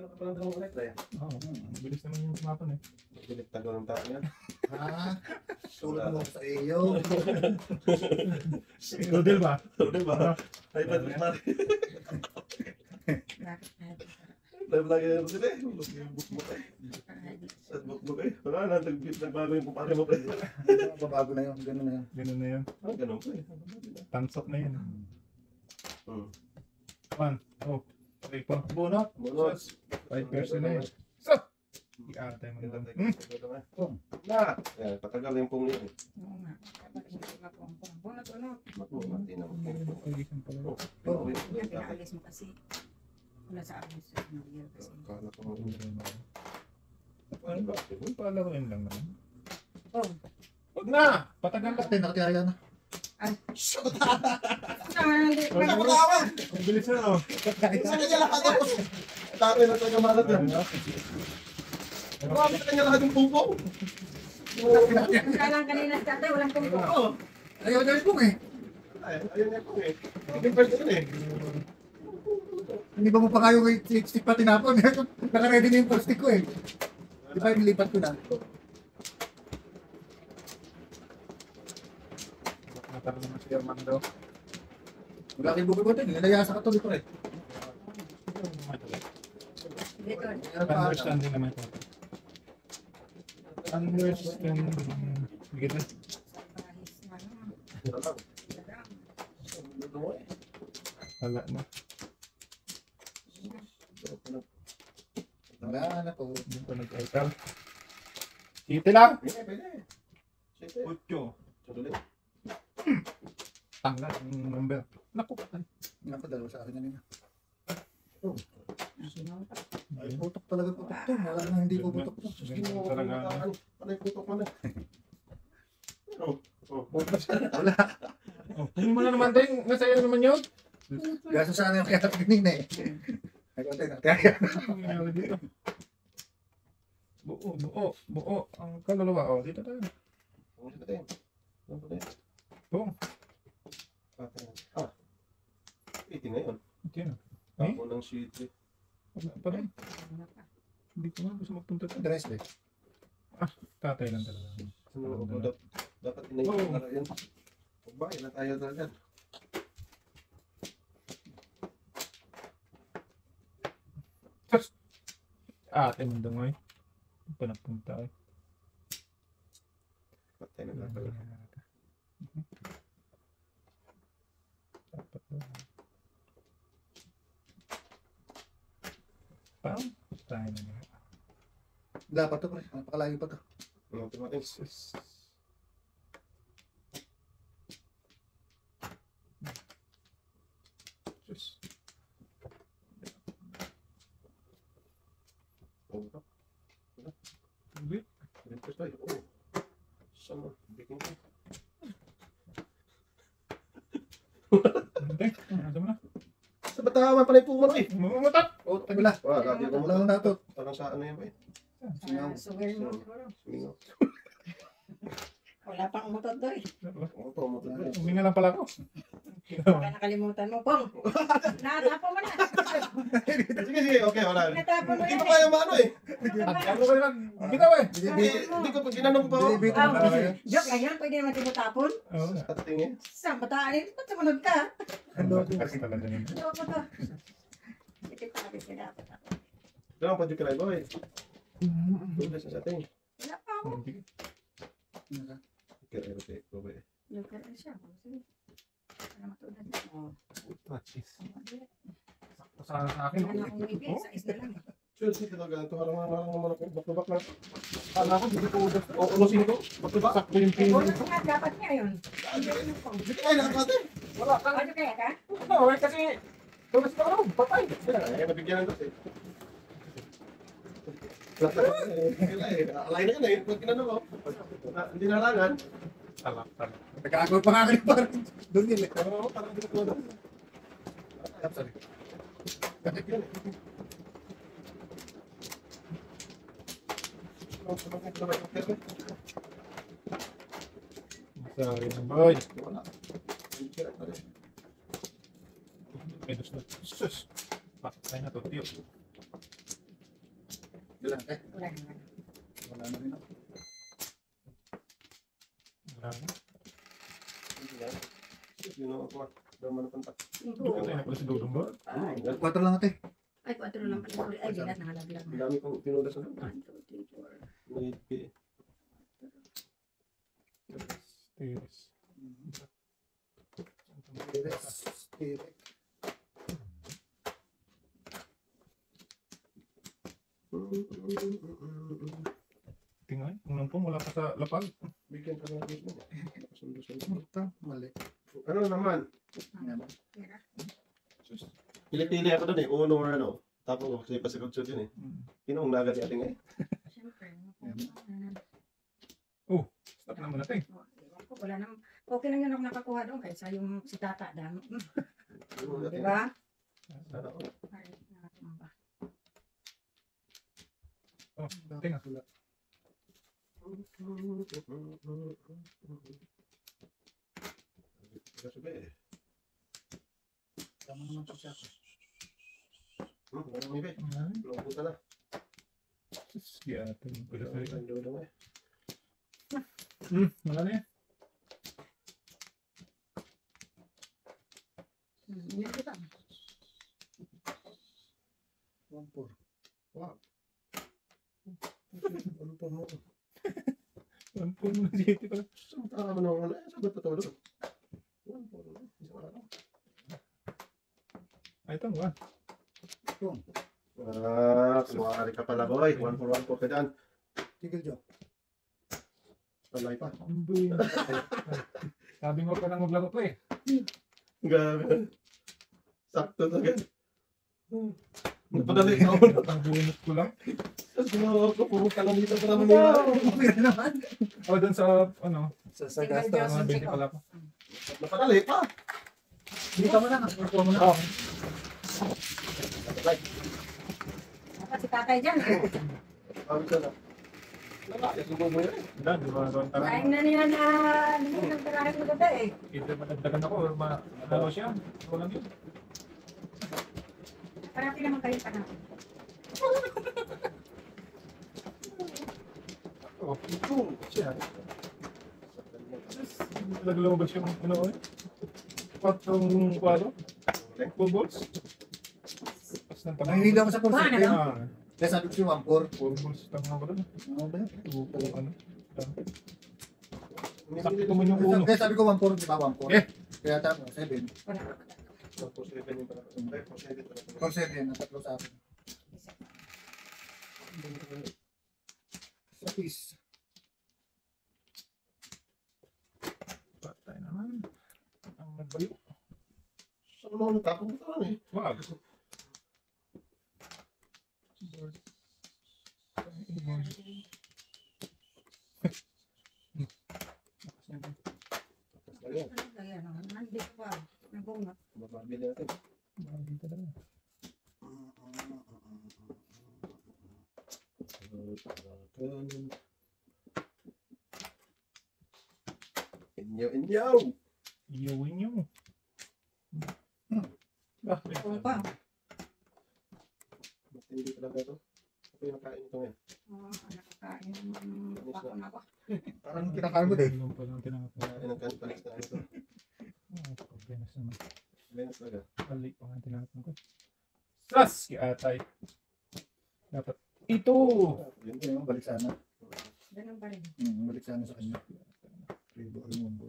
ka palang dalawang ulit na yan? Oo, bilis naman yung tumapan eh. Binigtag ko ng tao yan. Ah, tulog mo sa iyo. Rodel ba? Diba? Ay, ba't na rin? Live lagi yan sila eh. Ulog yung bukbuk eh. Sa bukbuk eh. Wala na, nagbago yung kumpare mo pa eh. Babago na yun, gano'n na yun. Ganun na yun. Ah, ganun pa eh. Tansok na yun. Hmm. 1, 2, 3, 4. Bunot. Bulos. 5 person na yun. So! Hindi ate magandang. Na! Eh, patagal yung pong yun eh. Oo nga, dapat hindi mapumpong. Bunot, bunot. Mati na mo. Oh, Yan, pinaalis mo kasi. Wala sa amin sa New Year kasi. Kala ko mo. Ano ba? Pala ko yun lang naman. Oh, Huwag na! Patagal lang. Ate, nakatiyaya na. hindi. Ang bilis na oh. Sa kanya lahat ako. Tari na tayo malat yan. Sa kanya lahat yung pupong. Kailangan kanina sa tatay, walang pumpong. Oo. Ayaw na rin po eh. Ayun na po eh. Yung first yun eh. Hindi ba mo pa kayo kay stick pa tinapon? Nakaready na yung full stick ko eh. Di ba nilipat ko na? Nataro naman si Armando. Wala kayong bububutin, nilalaya sa katuloy ko eh. Dito. Understanding naman ito. Understanding. Bigyan na. Wala na. Wala na po. Hindi ko nag-altar. City lang! Pwede. Sige. Ocho. Tuloy. Tanggal yung number. Naku, patay. Ako dalawa sa akin na Ay, putok talaga putok to. Wala na hindi puputok to. Ganun talaga. Panay putok mo na. Oh, kunin mo na naman din. Nasa'yo naman yun. Piraso sana yung kaya kanina eh. Ay, konti na. Kaya. Ang nangyari dito. Buo. Ang kaluluwa. O, dito tayo. Ano ba tayo? Ano ba tayo? Buo. Ah. 80 na yun. Ito yun. Ay? Ako ng sheet eh. Wala pa rin. Hindi ko nga gusto magpunta tayo. Dress eh. Tatay lang talaga. Ano ba dapat inayin na rin. Babae na tayo talaga. Ate mo daw ngayon. Hindi pa napunta eh. Patay na tayo. Dapat na. Parang tayo na nga. Dapat to, pre. Napakalayo pa to. Ano tumating? Diyos. Oh, ba? Hindi. Dito tayo. Oh. Sama. Bikin ko. Hindi. Ano mo na? Sa bataman pala yung pumano eh. Mamatat! Oh, tagla. Wala, di ko mo. Lang na to. Parang sa ano yun ba eh? Sugar mo siguro. Mingaw. Wala pang motor doy. Oo, pumutot ko eh. Huminga lang pala ako. Baka nakalimutan mo. Pong! Natapon mo na. Sige, okay, wala. Natapon mo Hindi yan ko kaya maano eh. Ano kayo lang? Bitaw eh! Hindi ko pag ginanong pa ako. Binibito Ah, na talaga. joke lang yan. Pwede naman tinatapon. Oo nga. At tingin. Saan bataan eh? Ba't sumunod ka? Ang loko. Kasi talaga yun. Ano ko to? Sikip pa natin sila dapat ako. Kailangan pa dyan ka live, boy. Tulas na sa ating. Wala pa ako. Hindi. Kaya okay, boy. Joker na siya. Sige. Para matulad na. Oh. Sa akin. Wala akong ngipin. Sa is na lang. Sure, sige talaga. Ito harang naman ako. Back-to-back lang. Kala ko, hindi ko udas. O, ulosin ko. Back-to-back. Sakto yung pin. Bonus nga dapat niya yun. Sige tayo na natin. Wala ka. Ano kaya ka? Ano eh kasi tulis ka lang. Patay. Ay, nabigyan ng kasi. Alay na yan eh. Pag kinano ko, hindi narangan. Talak. Nag-aagaw pa nga kayo parang doon yun eh. Pero parang hindi ko na. Sorry. Sorry boy. Wala. May dos na. Sus. Patay na to. Tiyo. Wala na eh. Wala naman. Wala na rin ako. Wala na. Yun ako. Daman na punta. Patay na pala si Dudong ba? Ay, 4 lang natin. ay, 4 lang pala. Ay, bilat na halaglag Ang na. dami kong pinudas na. 1, 2, 3, 4. May Tiris. Spirit. Tingnan. Unang pong wala pa sa lapag. Bigyan ka ng dito. Ito, mali. Ano naman? Yan. Sus. Pili-pili ako doon eh. Uno or ano. Tapos kasi pasigod-sud yun eh. Kinong nagat yung ating eh. Siyempre. Stop na muna tayo. Wala naman. Okay lang yun ako nakakuha doon. Kaysa yung si tata dami. Ano natin? Diba? Ano? Ay, nakatumba. Oh, tingnan. Sabi eh. Tama naman po siya. May be. Lumputan na. Sus. Di atin. Ang doon eh. Wala na yan. Yun kita. 1-4. Wow. Ano pa mo? Ang pong mga dito pala. Saan tama na wala? Sabat pa to doon. Ay, ito. One. Kumari ka pala boy. 1 for 1 po ka dyan. Tigil joke. Palay pa. Ang boy. Sabi mo pa nang maglaro pa eh. Gabi. Sakto to gan. Napadali ako. Ang bunot ko lang. Tapos ginawa ko, puro ka lang dito para mamira. Okay na naman. O, doon sa, ano, Sa Tigil gasta. Diyos. mga 20 pala pa. Napadali pa. Dito mo na. Nakuha mo na. Oh. Dapat si tatay dyan. Ano siya na? Lalaki, subo mo yan. Wala, di ba? Kain na nila na nagtarahin mo ganda eh. Kita madagdagan ako, ano siya? Ako lang yun. Parati naman kayo pa na. Oh, ito. Siya. Talaga lumabas yung ano eh. Patrong kwalo. Full balls. Tapos nang tama. Nanginili ako sa Kuha na lang. Ah, Kaya sabi ko siya, 1-4. full balls. Tama ko doon. Ano ba? Ano? Sakto mo yung uno. Kaya sabi ko 1-4, di ba 1-4? Eh. Kaya tama, 7. Wala. 4-7 yung pala. 4-7 pala. 4-7, ang tatlo sa akin. Sa piece. Patay naman. Ang nagbayo. Saan mo natapon ito lang eh? Wag. Ayan, Ayan, nandito pa. Nabunga. bababili natin. Inyaw! Iyawin nyo. Bakit? Kung pa. Matindi talaga ito. Ako yung nakain ito ngayon. Nakakain ako na ako. Parang kinakain mo din. Yung palang tinapos. Nakain ng kanpalis na ito. Pagkakas naman. Menos talaga. Balik pa nga tinapos ko. Sas! Kiatay. Dapat ito! Yun. Yung balik sana. Ganun pa rin. Balik sana sa kanya. Ribo, remember.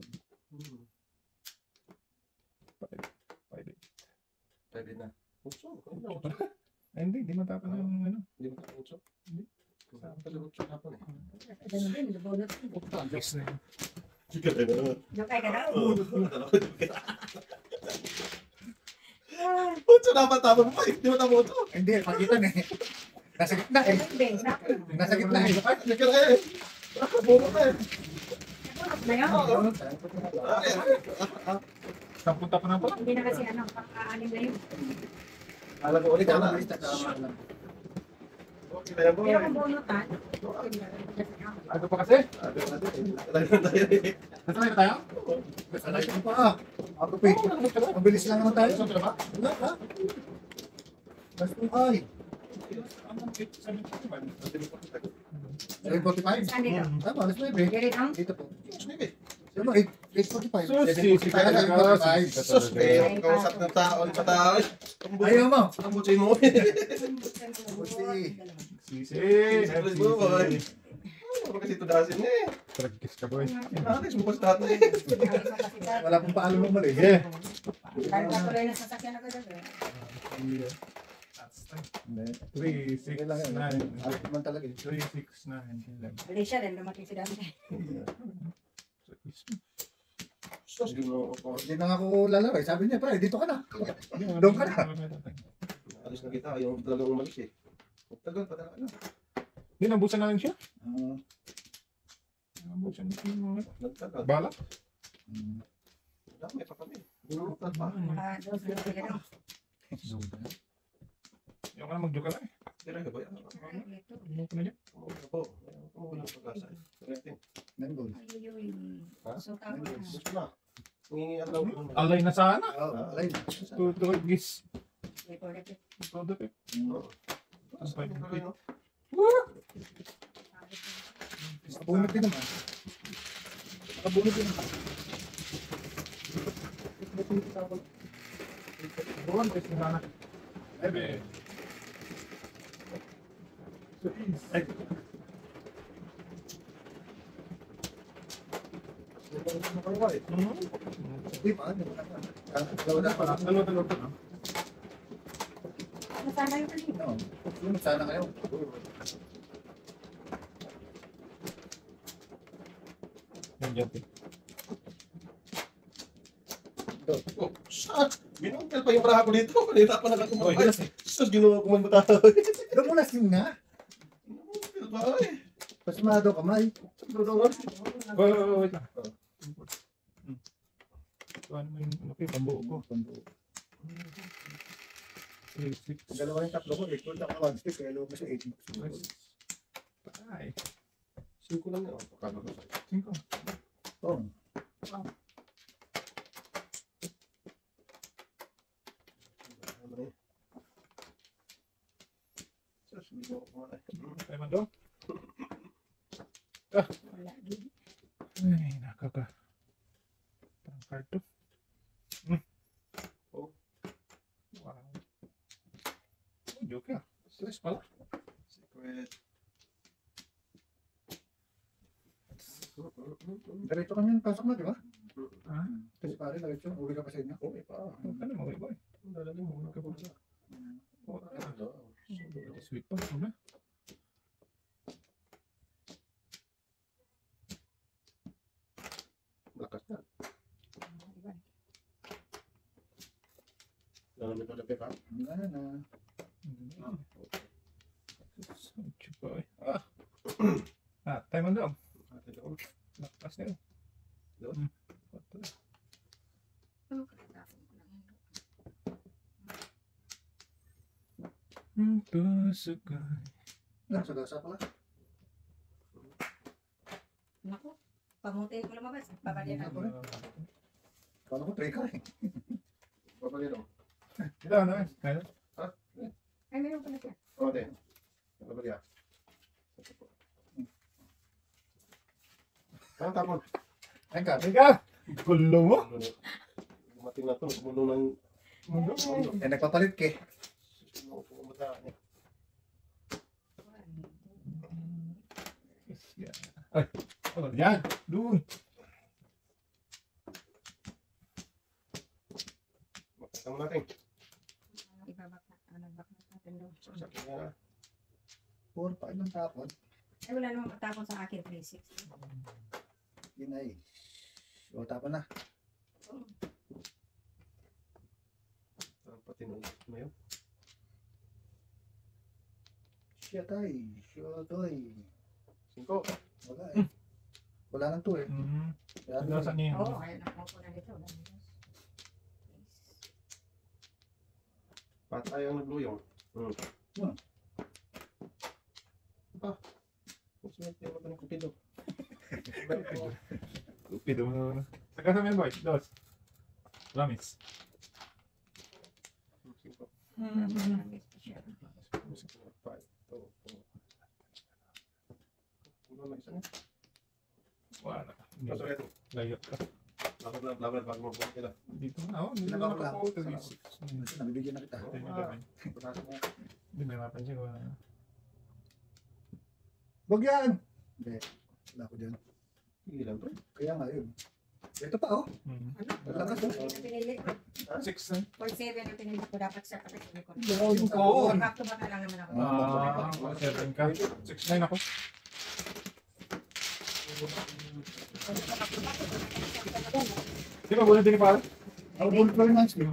Pwede na. Utso. Ay, hindi matapos yung ano. Hindi mo ka utso? Hindi. Kasi utso na po eh. Ganun din, nabunot. Yes na yun. Sige na naman. Jokay ka daw. Utso dapat tama mo pa eh. Hindi mo tama utso. Hindi, pagitan eh. Nasa gitna eh. Hindi, Nasa gitna eh. Ay, sige na eh. Buro ka eh. nabunot na yun. Punta pa na pala. Hindi na kasi ano, pang-aanim na yun. Alam ko ulit Tama, na. balik na tama lang. Okay na yan po. Pero kung bunutan, Ano pa kasi? Nasaan na tayo? Nasaan na pa ah. Ako pa eh. Mabilis lang naman tayo. Wala ka. Basta ay. 7:45. saan dito? Tama, alas 9. Diri lang? Dito po. Ano, 8:45. Susi, 7:45. Sus, eh, kausap ng tao, ng tao. Ayaw mo. Ang butsin mo. Sisi. Let's go, boy. Ano kasi ito dasin eh. Tragis ka, boy. Alis mo pa sa tatay. Wala pong paalam mo mali. Yeah. Dahil natuloy na sasakyan ako doon. That's time. 3, 6, 9. Alam naman talaga eh. 3, 6, 9, 11. Bili siya rin, dumating si Dami. Sus, gino ko. Hindi na nga ako lalaro eh. Sabi niya, pre, dito ka na. Doon ka na. Alis na kita, yung talagang umalis eh. Tagal pa talaga. Hindi, nabusan na lang siya. Ah, Nabusan na siya. Nagtagal. Bala? Dami pa kami. Ginunuktan pa. Doon sa Dami. Yung ka na mag-joke ka lang eh. Tira ka ba yan? Ito. Ano ka na dyan? Umuwi po. Umuwi ng pag-asa. Correcting. nandun. Ayuy. Ha? So, tama na. Gusto na. Hingi ang daw. Alay na sana. Oh, alay. Gis. May ulit. Todo eh. Abunot din naman. Abunot din naman. Buwan, guys, na sana. Ebe. Ay, Hindi pa, hindi pa. Wala pa. dalawa. Ano sana yung kanina? No. Sunod sana kayo. Yan dyan, eh. Oh, shit! Binuntel pa yung braha ko dito. Kanina pa Oy, nakakumabay. Sus, ginawa ko man bataw. Doon mo lasing na. Binuntel pa eh. Pasmado kamay. Bro, Wait lang. Paano mo yung okay, pambuo ko? Pambuo. 3, 6, Dalawa yung tatlo ko, 8 volt ako 1 stick, kaya lumas sa 8 bucks. Ay, 5 lang yan. Pagkano ko sa'yo. 5. Oh, Ano na yun? Sus, hindi ko kumain. Ay, mando. Wala. Ay, nakaka. Parang karto. Oh. Wow. Oh, joke ya. Stress pala. Secret. diretso kami yun, pasok na, di ba? Ha? Kasi pare, diretso, uwi ka pa sa inyo. Oh, may pa. Huwag ka na, maway boy. Dalalim mo. Huwag ka po sa. Oh, Ano? sweet pa. Huwag na. Malakas na. Iba. Dalalim mo na pepa. Wala na. Chupoy. Time on down. Ate doon. Lakas na yun. Doon? Oh, kakatapon ko lang yun. Pasukay. Nasa pala. Naku, pamutin ko lumabas. Babalian ako. Kala ko tracker eh. Babali daw. Ito na. Kaya? Ay, meron pala siya. Oh, ate. Babali ah. Ang tapon. Ayun ka. Teka! Gulo mo? Dumating na to. Mulo ng Mundo. Eh, nagpapalit ke. pumunta. Ay! Oh, yan! Doon! Makita mo natin. Ibabak na. Ano, bak natin doon. Sasakyan na. 4 pa ilang tapon. Ay, wala namang patapon sa akin. 360. Yun ay. O, tapon na. Pati nung mo yun. Siya tay. Siya tay. 5. Wala eh. Wala nang 2 eh. Kaya Ano sa niyo? Oo, ayun. Ako na dito. Wala na. Patay ang nagluyong. Mas may tiyan mo ito ng kupido. Stupido mo na. Taga sa mga boy. Dos. Promise. 5. Wala. Pasok ito. Layo ka. Laban bago mo po kita. Dito na. Oh, dito na Nabawak lang. ako. 36. Nabibigyan na kita. Tayo mo gawin. Hindi may mapansin ko. Wag yan! Hindi. Wala ko dyan. Hindi lang to. Kaya nga yun. Ito pa oh. Malakas oh. Pinili ko. 6 na. 47 ang pinili ko. Dapat sa kapatid ko. Yung Oo. Back to back na lang naman ako. 7 ka. 6-9 ako. Di ba muna din pa? Ang full floor months eh.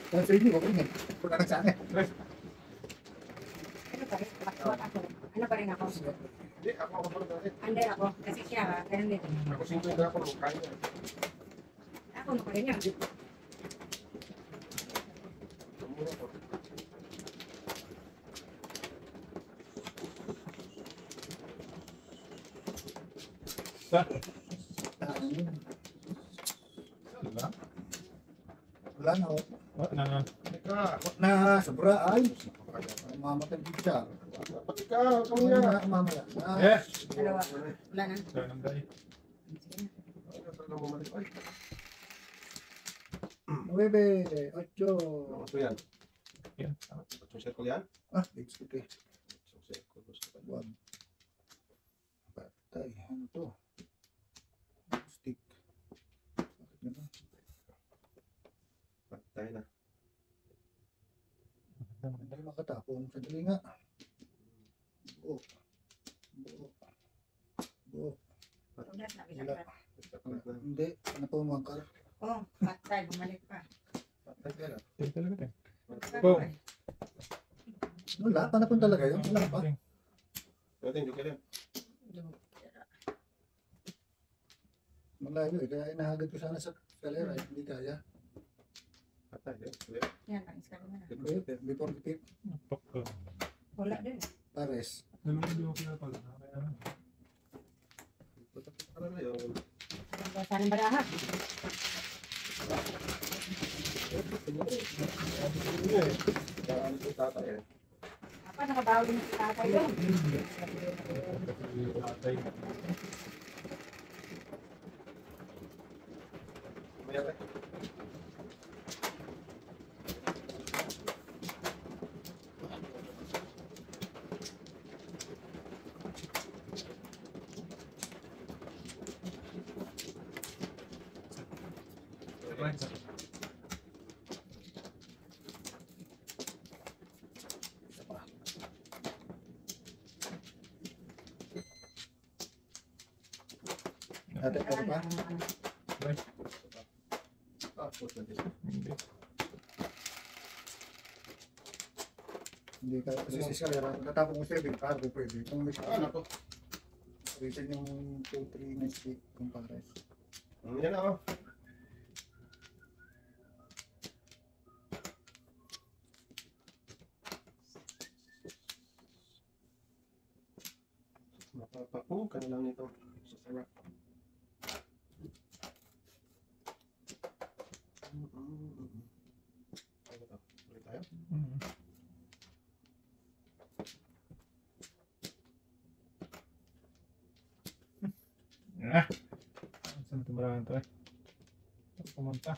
Kaya sa inyo, okay nga. Punta na sa akin. Ano pa rin? Back to back ako. Ano pa rin ako? Hindi, ako pa rin. Under ako. Kasi siya, ganun din. Ako 5 na ako. Kaya na. Ako na pa rin yan. Muna ko. Sa? Wala. Wala na oh. Wala na. Teka. Na, sobra ay. Mamatay dito siya. Pati ka. Kami nga. Mamaya. Eh! Dalawa. Wala na. Wala nang dahil. Sige na. Ay, talagang bumalik. Ay, 9, 8. ano ito yan? Yan. Itong circle yan? Ah, okay. Itong circle. Gusto ko. Wag. Patay. Ano to? Stick. Bakit ganun? Patay na. Hindi makatapon. Sadali nga. Buo. Buo. Buo. Ugat na. Wala. Patay na. Hindi. Ano po mga kar? Oh, patay. Bumalik pa. Patay ka na. Yan talaga tayo. Oh. Wala. Panapon talaga yun. Wala pa. Natin, joke lang. Malayo eh. Kaya inahagad ko sana sa Escalera, hindi kaya. Patay, eh. Yan, nangis ka naman. Before the tip, Pagka. Wala din. pares. Dalawang hindi okay na pala. Kaya ano. Ano na yun? Saan ang baraha? Ano yung tatay eh? Apa, nakabawi na si tatay doon. Tatay. Mayroon. Ate, ano pa? Ah, puto din. Hindi. Hindi kaya. Kasi sa escalera, natapong ko 7, cargo pwede. Kung may Ah, nako. reason yung 2-3 na stick kung pares. Yan ako. Mapapaku ka na lang nito sa sarap. Ano to? Ulit tayo? Mhm. Ah! Saan tumarahan to eh? Saan pumunta?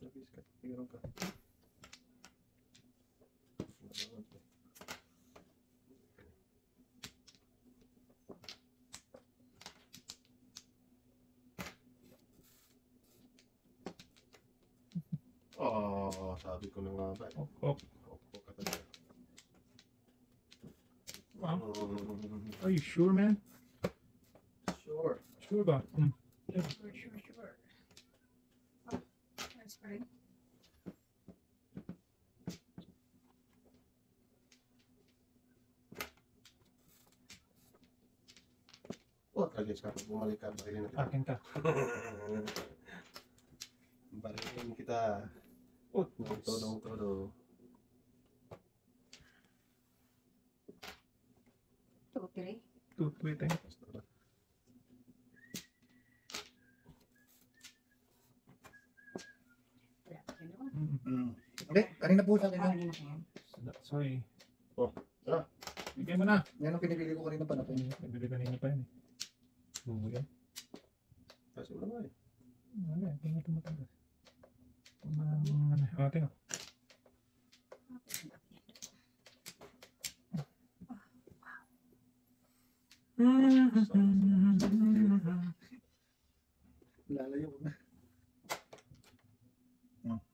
Labis ka. Tignan ka. Oh, sabi ko na nga ba. Ok, ok. Opo ka talaga. Wow. Mm, Are you sure, man? Sure. Sure ba? Hmm. Sure. Oh, nice pa rin. Oh, tragis ka. Pag bumalik ka, barilin na kita. Akin ka. Barilin kita. Oh, Todo. 2, 3. wait eh. Wala pa rin naman. Hindi, kanina po sa akin. Ah, hindi na yan. Sorry. Oh, ah. Bigay mo na. Yan ang pinipili ko kanina pa na po. Nabili kanina pa yan eh. Oo yan. Kasi mo naman eh. Wala, hindi nga tumatagas. Tingnan. Lalayo ko na.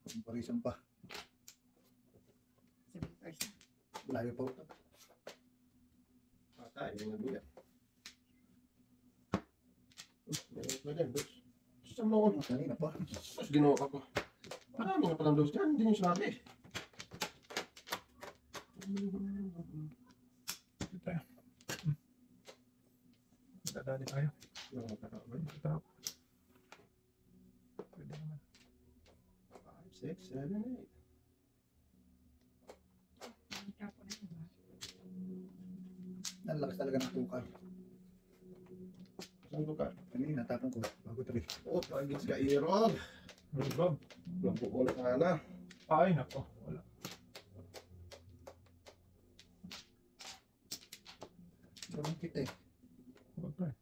Comparison pa. Sabi first. Layo pa ito. Patay, yung nabuya. Meron pa dyan, boss. Saan mo ako? Kanina pa. Sus, ginawa ko. Marami na palang dos dyan, hindi nyo sinabi. Dito tayo. Dadali tayo. Yung mga kakabay. Dito ako. Pwede naman. 5, 6, 7, 8. Tapo na yun. Ang lakas talaga ng tukar. Saan ko ka? Kanina, tapong ko. Bago 3. Oh, tragis ka, Irod. Bob. Lampu ko na sana. Ay, nako. Wala. Ganun kita eh. Wag pa eh.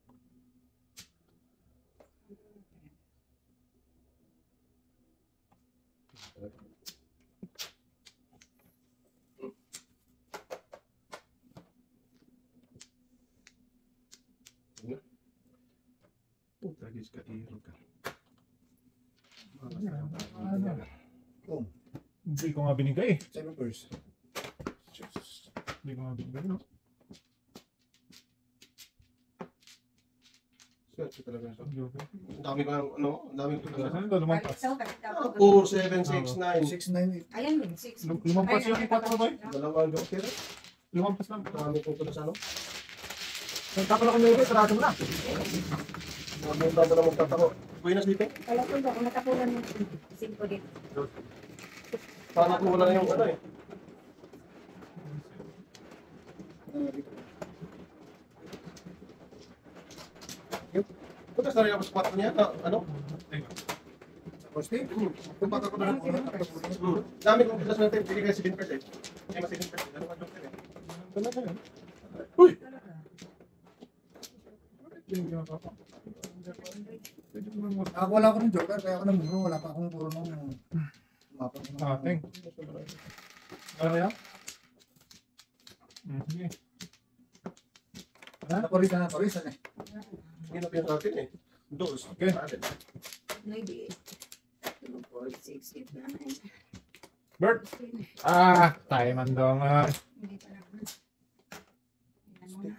Oh, tragis ka, Irod ka. Ano? Boom. Hindi ko nga binigay eh. 7 first. Hindi ko nga binigay. No? Swerte talaga ito. Joke. Ang dami ko ng, ano, ang dami ko ng... Saan ito lumampas? Ito, kasi tapo. 4, 7, 6, 9. 6, 9, 8. Ayan din, 6. Lumampas yung 4 ba? Dalawang joker. Lumampas lang. Marami kong tulas ano. Tapos ako may sarado mo na. Mamunta mo na magtatako. Buenas dito. Kala ko ba, kung natapunan mo, 5 dito. Paano ko wala yung ano eh. Butas na rin ako sa kwarto niya. Ano? Posting? Kung baka ko na lang Dami kong tulas natin. Bigay kayo 7%. Hindi mas 7%. Ano ka joke eh. Talaga yan. Uy! Yung ginagawa. Pwede mo naman. Ako wala ko ng joker, kaya ako namuro. Wala pa akong puro nung mapa. Teng. Ano yan? Sige. Nakoris na nakoris. Ano eh? Ginap yung akin eh. Dos. Okay. Atin. Maybe 2, 4, 6, 8, 9. Bert! Tayo man daw nga. Hindi pa naman. Tingnan mo na.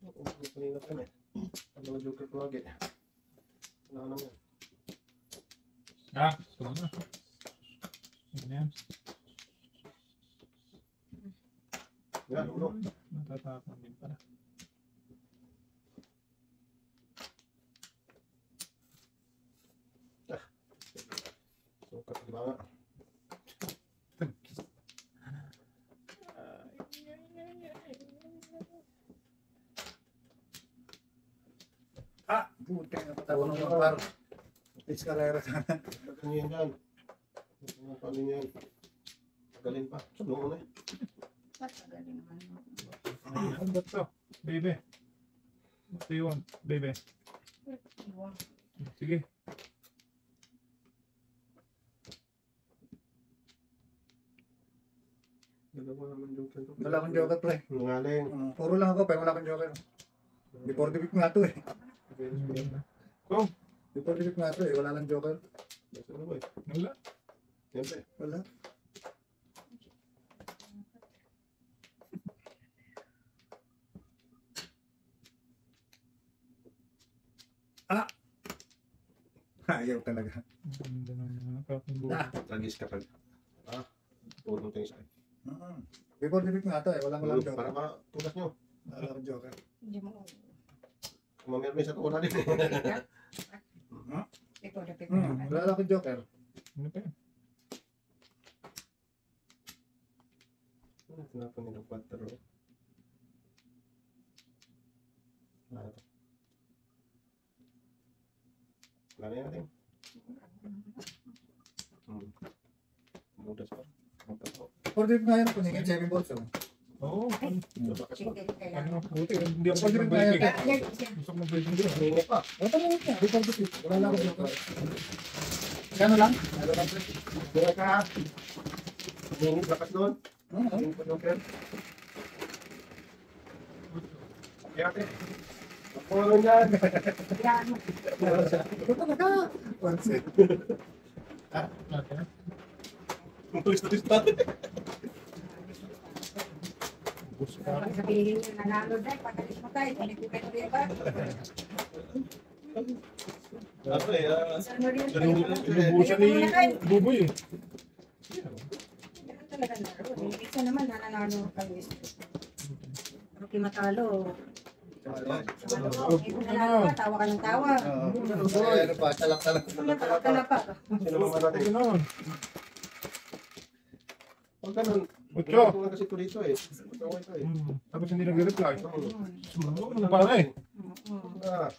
Balik yung kanina pa eh. Ano joker ko lagi. Wala naman. Gusto mo na. Ano yan? Yan, ulo. Natatapang din pala. Sukat di ba nga? Buti na patawa ng mga paro. Piskalera sana. Ganyan yan. Paano yan? Galing pa. Sa noon eh. Patagaling naman mo. Ano ba ito? Baby. What do you want, baby? Iwan. Sige. Dalawa naman joker ko. Wala akong joker pre. Nangaling. Puro lang ako pero wala akong joker. Before the week nga to eh. Oh, Before the week nga to eh. Wala lang joker. Ano ba eh? wala. Siyempre. Wala. Ayaw talaga. Ganda ng kakumbuka. Tragis kapag. Puro tayo sa akin. Before the week nga to eh. Wala lang Para joker. matulas nyo. Wala akong joker. Hindi mo. Kumamirmis at ulan din. Ito, dapat Wala akong joker. Ano pa yan? Tinapon nila 4. Wala na yan natin. Mudas pa. Before the week nga yun. Kuningin 7 balls oh. Oo. Bakas pa. Ano? Buti. Hindi ako Pwede rin mag-breaking. kaya. Gusto ko mag-breaking din. Hingi pa. Ito mo nga. Before the week. Wala lang akong joker. Gano'n lang? Ano lang pre? Hingi ka ha. Hingi bakas doon. Hingi pa joker. Kaya ate. Puro yan. Yan mo. Ito talaga. One set. Okay. Tulis-tulis natin. Gusto ka. Kapag sabihin niyo nanalo dahil, pagalis mo tayo. Hindi ko kayo rin ba? Ano eh. Saan mo rin? Inubusan ni Buboy eh. Ganun talaga laro. Isa naman nananalo kayo. Pero matalo. Nanalo ka, tawa ka ng tawa. Ano pa? Talak-talak. Talak ka na pa. Sino naman natin? Ganoon. Pag ganun. Ocho. Ito nga kasi ito dito eh. Ito ito eh. Tapos hindi nag-reply. Sumunod na para eh.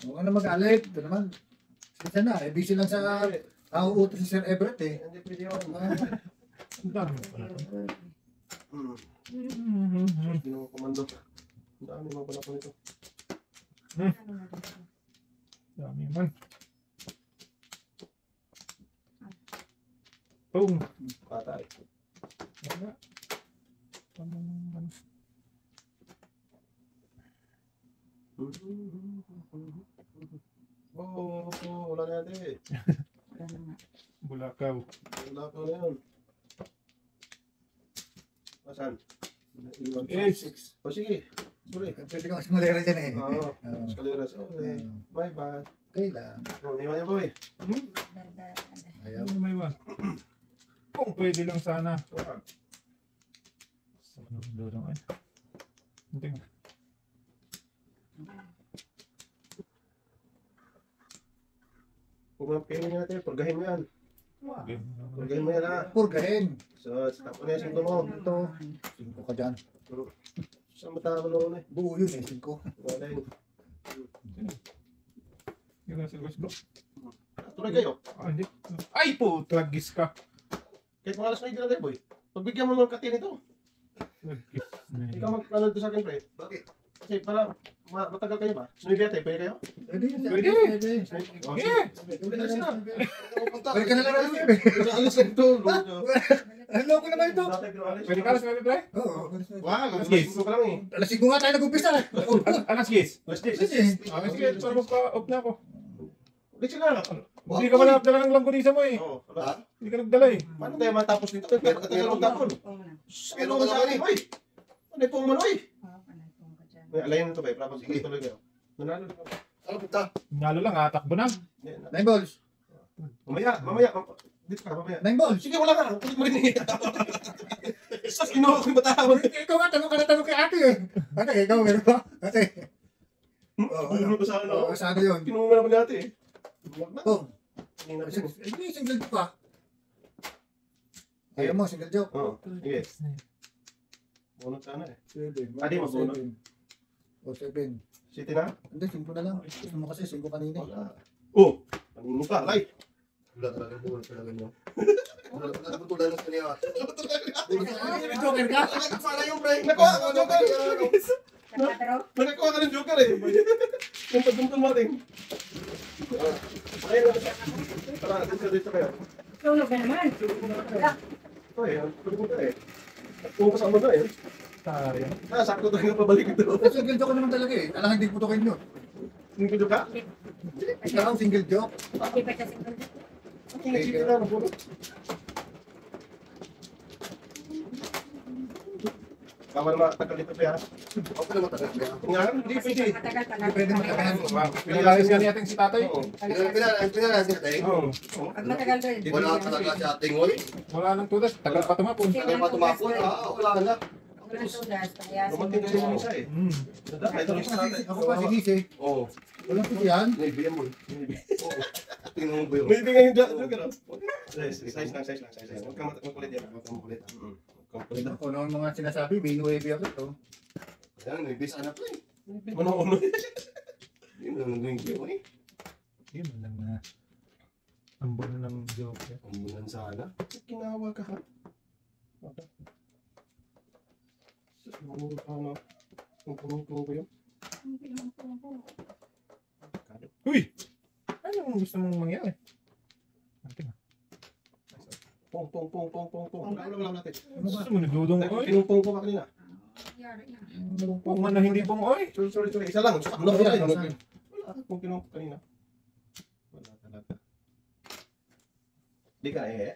Huwag na mag-alit. Ito naman. Isa na. Eh, busy lang sa uutos si Sir Everett eh. Hindi pwede yun. Ang dami pala. Hindi mo komando. Ang dami mo pala po nito. Dami man. Boom. Patay. Wala. Oh, wala na yan eh. Bulakaw. Wala pa na yun. Asan? Yes. O sige. Sorry. Pwede kang simulera dyan eh. Oo. Escaleras. Okay. Bye bye. Okay lang. Oh, iwan niyo po eh. Ayaw Ayaw. Ano may iwan? Kung pwede lang sana. Sa ano doon ay. Hindi nga. Kung mga pinin natin, purgahin mo yan. Okay. Purgahin mo yan ha. Purgahin. So, stop mo na yung singko mo. Ito. 5 ka dyan. Saan mo tama noon eh? Buo yun eh, 5. Wala yun. Yung nasa Westbrook. Tuloy kayo. Ah, hindi. Ay po, tragis ka. Kahit mga alas 9 na tayo, boy. Pagbigyan mo ng katin ito. Tragis na Ikaw yun. mag-ano dito sa akin, pre. Bakit? Kasi para matagal kayo ba? Snowbete, pwede kayo? Pwede yun. Pwede. Pwede. Yeah! Alis na. Pwede ka na lang alis eh. Alis na ito. Ano ko naman ito? Pwede ka na sa pre? Oo. Wow, Alas 10. ko pa lang eh. Alas 5 nga tayo nag-umpisa. Alas 10. Alas 10. Kasi, Ah, sige, para magpa-off na ako. Ulit sila. Hindi ka wala dala ng langgunisa mo eh. Oo. Hindi ka nagdala eh. Paano tayo matapos nito? Kaya katagal ng tapon. Pero ka sa akin, boy. Ano ito ang manoy? Alayin nito, boy. Para tuloy kayo. Nanalo na. Ano punta? Nalo lang ha, takbo na. 9 balls. Mamaya. Dito ka, mamaya. 9 balls. Sige, wala ka. Kulit mo rin eh. Sus, kinuha ko yung batawan. Ikaw nga, tanong ka na tanong kay ate eh. Ate, ikaw meron ba? Ate. Ano ko sa ano? Sa ano yun? Kinuha naman natin eh. Huwag na. Oh, Kanina din. hindi, single joke ka. Ayaw mo, single joke. Oo. Sige. Bunot sana eh. 7. Adi, mabunot. O, 7. City na? Hindi, 5 na lang. Gusto mo kasi 5 kanina eh. Wala. Oh! Kanino ka? Lay! Wala talaga po, wala talaga nyo. Wala talaga po tulad ng kanya. Joker ka? Para yung break. Nakuha ka ng joker! Nakakuha ka ng joker eh. Yung pagduntol mo rin. Ayun. Tara, dito kayo. Tulog na naman. Ito eh, tulog ka eh. Kung kasama na eh. Sayang. Sakto tayo pabalik ito. Single joke naman talaga eh. Alang hindi putukin yun. Yung video ka? Ikaw single joke. Hindi pa siya single. Yung city na nabunot. Bawal matagal dito pa. Ako na matagal niya. Nga, hindi Kasi pwede. matagal pa Hindi pwede matagal. Pinalayas ka natin si tatay. Oo. Pinalasin natin. Oo. Pag matagal to, Wala talaga sa ating oy. Wala nang tudas. Tagal pa tumapon. Tagal pa tumapon. Wala na. Walang tudas, kaya Dumating kayo sa isa eh. Ito yung isa natin. Ako pa sinisi. Oo. Walang puti yan. Naibigyan mo. Oo. Tingnan mo ba yun? May bigay yung joker oh. Size lang. Huwag kang makulit yan. Huwag kang makulit. Huwag kang makulit. Ako noong mga sinasabi, may nuebe ako ito. Yan, naibis na po eh. Ano? Yun lang nagawin ko eh. Yun lang na. Ang buno ng joke. Ang bulan sana. Kinawa ka ha? Siguro pa na. Kung pumupong ko yun. Uy! Ano ang gusto mong mangyari? Ating Pong. Wala natin. gusto mo nagdudong oy? Pinupong ko pa kanina. Yari na. Kung man na hindi pong oy? Sorry. Isa lang. Wala. Kung pinupong kanina. Wala talaga. Di ka eh.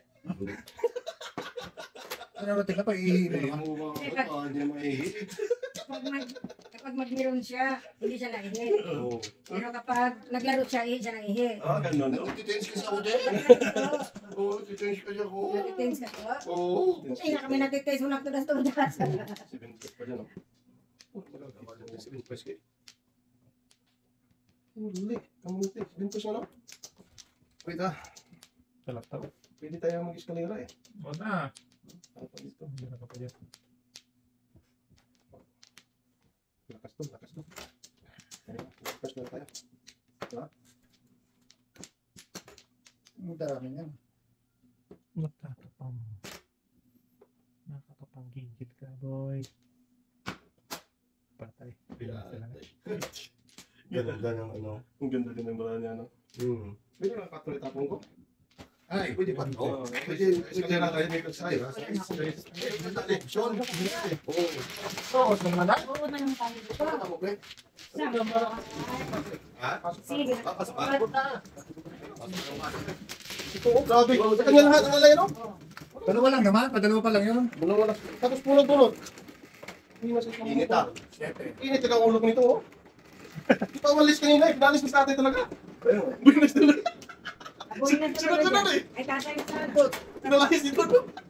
Ano natin ka pa, ihihin mo naman. Hindi na maihihi. Kapag magmeron siya, hindi siya naihi. Oo. Pero kapag naglaro siya, siya naihi. Ganun. Nagtitens ka sa hotel? Oo, titens ka siya ko. Natitens ka to. Oo. Hindi na kami natitens mo ng tudas-tudas. 7 pa dyan oh. Huli. Kamuti. 7 pa no? Wait ah. Talap-talap. Pwede tayo mag-eskalera eh. O na. Ano pa dito? Hindi na ka pa dyan. Lakas to. Lakas na tayo. Ang dami yan. Nakakapang gigit ka, boy. Patay. Ganda ng ano. Ang ganda din ng bala niya, no? Pwede lang katuloy tapong ko? Ay, Pwede pa. Oo. Pwede eskalera tayo may kasayo. Sean. Oo. Oo, sa mga anak. Oo naman tayo dito. Tama, pre. Ha? Sige. Pasok ka. Ito, grabe. Sa kanya lahat ang alay, no? dalawa lang naman, padalawa pa lang yun. Wala. Tapos punod-punod. Init ah. Init ang ulo ko nito, oh. Di pa umalis kanina, eh. Pinalis ni sa tatay talaga. Bilis talaga. Sunod-sunod eh. Ay, tatay sa Pinalayas dito.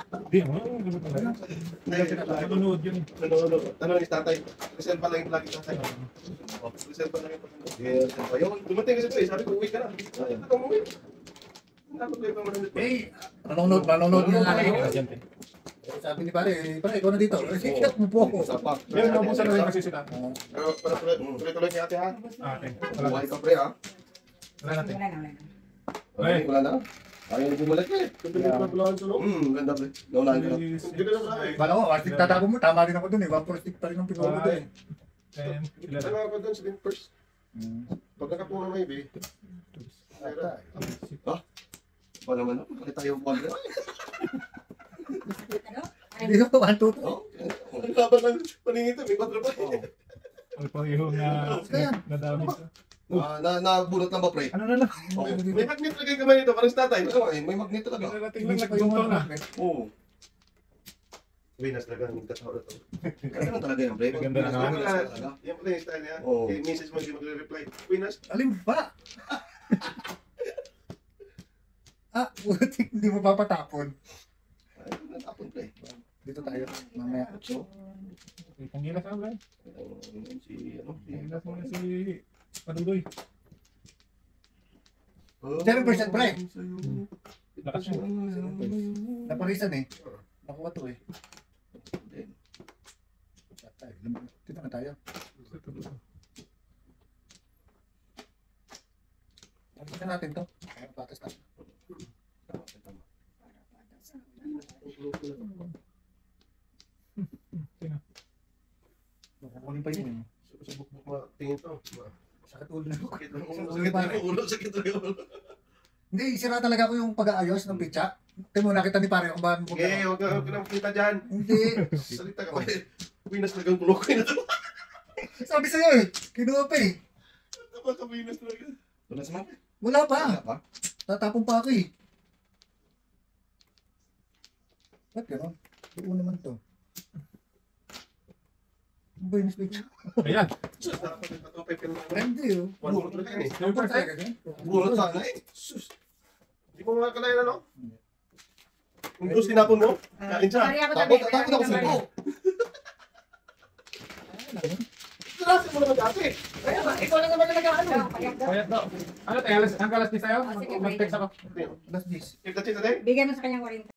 Hindi, ganun talaga. Nanonood yun. Ano ni tatay? Reserve pa lang yung lagi tatay. Reserve pa lang yung Yes, ano ba yun? dumating kasi ito eh, sabi ko, uwi ka na. Ay, ito umuwi. Dapat kayo pa manunod. Eh, manonood yung nanay. Agent eh. Sabi ni pare, ikaw na dito. Sige, upo ako. Isa pa. Yan, naubusan na rin kasi sila. Pero para tuloy kay ate ha. Okay. Buhay ka pre ha. Wala natin. Wala na. Ay. Wala na. Ayaw na bumalik eh. Pinagulaan sa loob. Ganda pre. Naunahan ka na. Hindi na lang sa akin. Bala ko, astig tatago mo. Tama rin ako dun eh. 1 stick pa rin ang pinolo ko eh. 10, 11. Ano ako doon, 7 first. Pag nakapunga may baby. Pa naman ako. Bakit tayo buwan na? Ano? Hindi ko 1, 2, 3. Oh. Ang laban ng paningin ito, may 4 pa. Ano pa yung nadami sa... Nabunot lang ba pre? Ano na lang? May magnet lagay kamay nito, parang sa tatay. Ano may magnet talaga. Narating lang nagbunto na. Oo. Venus talaga, nagkatawa na ito. Ganda lang talaga yan pre. Ganda na Yan naman. pala, yan pala yung style niya. Oo. Kay Mrs. mo hindi magre-reply. Venus, Alin ba? Putik, hindi mo papatapon. Ay, natapon pre. Dito tayo, mamaya. So, Panggilas ako lang. si ano? Panggilas mo na si Padudoy. 7% pre. Lakas siya. Naparisan eh. Nakuha to eh. Dito na tayo. Tapos natin to. Patas na. Kukunin pa yun eh. sa bukbuk tingin to. Sakit ulo na. Sakit ng ulo, sakit ng ulo. Hindi, sira talaga ako yung pag-aayos ng pitsa. Tingnan mo, nakita ni pare kung ba... Okay, huwag ka nang kita dyan. Hindi. Salita ka pa eh. Venus talagang tulog ko na ito. Sabi sa'yo eh. Kinuha pa eh. Kapag ka Venus talaga. Wala sa mga. Wala pa. Wala pa. Tatapon pa ako eh. Ba't gano'n? Oo naman to. Ano ba yung speech? Ayan. Dapat yung patupay ka naman. Hindi oh. One more talaga yan eh. Number talaga yan. Bunot sana eh. Sus. Hindi mo makakalayan ano? Kung gusto tinapon mo, kain siya. Sorry ako Tapos tabi. tapos ako sa ko. Tarasin mo naman dati. Kaya ba? Ikaw lang naman na nag-ano. Payat daw. Ano tayo? Ang galas ni sa'yo? Ah, sige, Mag-text ako. Last this. If that's it, ate. Bigyan mo sa kanyang 40.